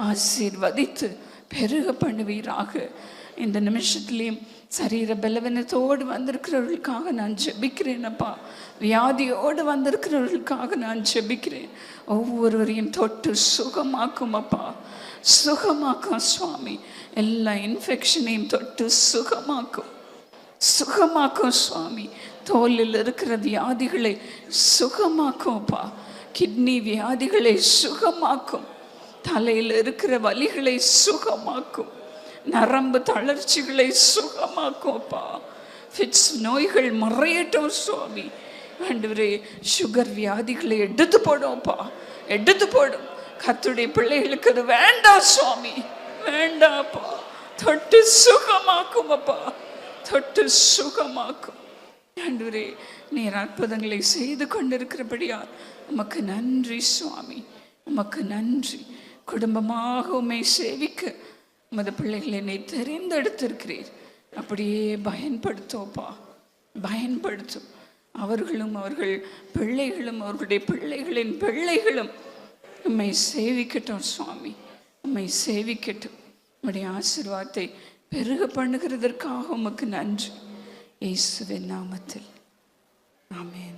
ஆசீர்வதித்து பெருக பண்ணுவீராக. இந்த நிமிஷத்துலேயும் சரீர பலவீனத்தோடு வந்திருக்கிறவர்களுக்காக நான் ஜெபிக்கிறேனப்பா. வியாதியோடு வந்திருக்கிறவர்களுக்காக நான் ஜெபிக்கிறேன். ஒவ்வொருவரையும் தொட்டு சுகமாக்கும் அப்பா, சுகமாக்கும் சுவாமி. எல்லா இன்ஃபெக்ஷனையும் தொட்டு சுகமாக்கும், சுகமாக்கும் சுவாமி. தோலில் இருக்கிற வியாதிகளை சுகமாக்கும்ப்பா. கிட்னி வியாதிகளை சுகமாக்கும். தலையில் இருக்கிற வலிகளை சுகமாக்கும். நரம்பு தளர்ச்சிகளை சுகமாக்கும்ப்பா. ஃபிட்ஸ் நோய்கள் மறையட்டும் சுவாமி. ஆண்டவரே, சுகர் வியாதிகளை எடுத்து போடும்ப்பா, எடுத்து போடும். கர்த்தருடைய பிள்ளைகளுக்கு அது வேண்டாம் சுவாமி, வேண்டாப்பா. தொட்டு சுகமாக்கும் அப்பா, தொட்டு சுகமாக்கும். ஆண்டவரே, நீர் அற்புதங்களை செய்து கொண்டிருக்கிறபடியா உமக்கு நன்றி சுவாமி, உமக்கு நன்றி. குடும்பமாக உம்மை சேவிக்க உமது பிள்ளைகளை நீ தெரிந்தெடுத்திருக்கிறீர். அப்படியே பயன்படுத்தோப்பா, பயன்படுத்தும். அவர்களும் அவர்கள் பிள்ளைகளும் அவர்களுடைய பிள்ளைகளின் பிள்ளைகளும் உம்மை சேவிக்கட்டும் சுவாமி, உம்மை சேவிக்கட்டும். உம்முடைய ஆசீர்வாதத்தை பெருக பண்ணுகிறதற்காக உமக்கு நன்றி. இயேசுவின் நாமத்தில் ஆமென்.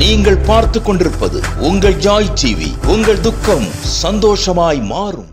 நீங்கள் பார்த்து கொண்டிருப்பது உங்கள் ஜாய் டிவி. உங்கள் துக்கம் சந்தோஷமாய் மாறும்.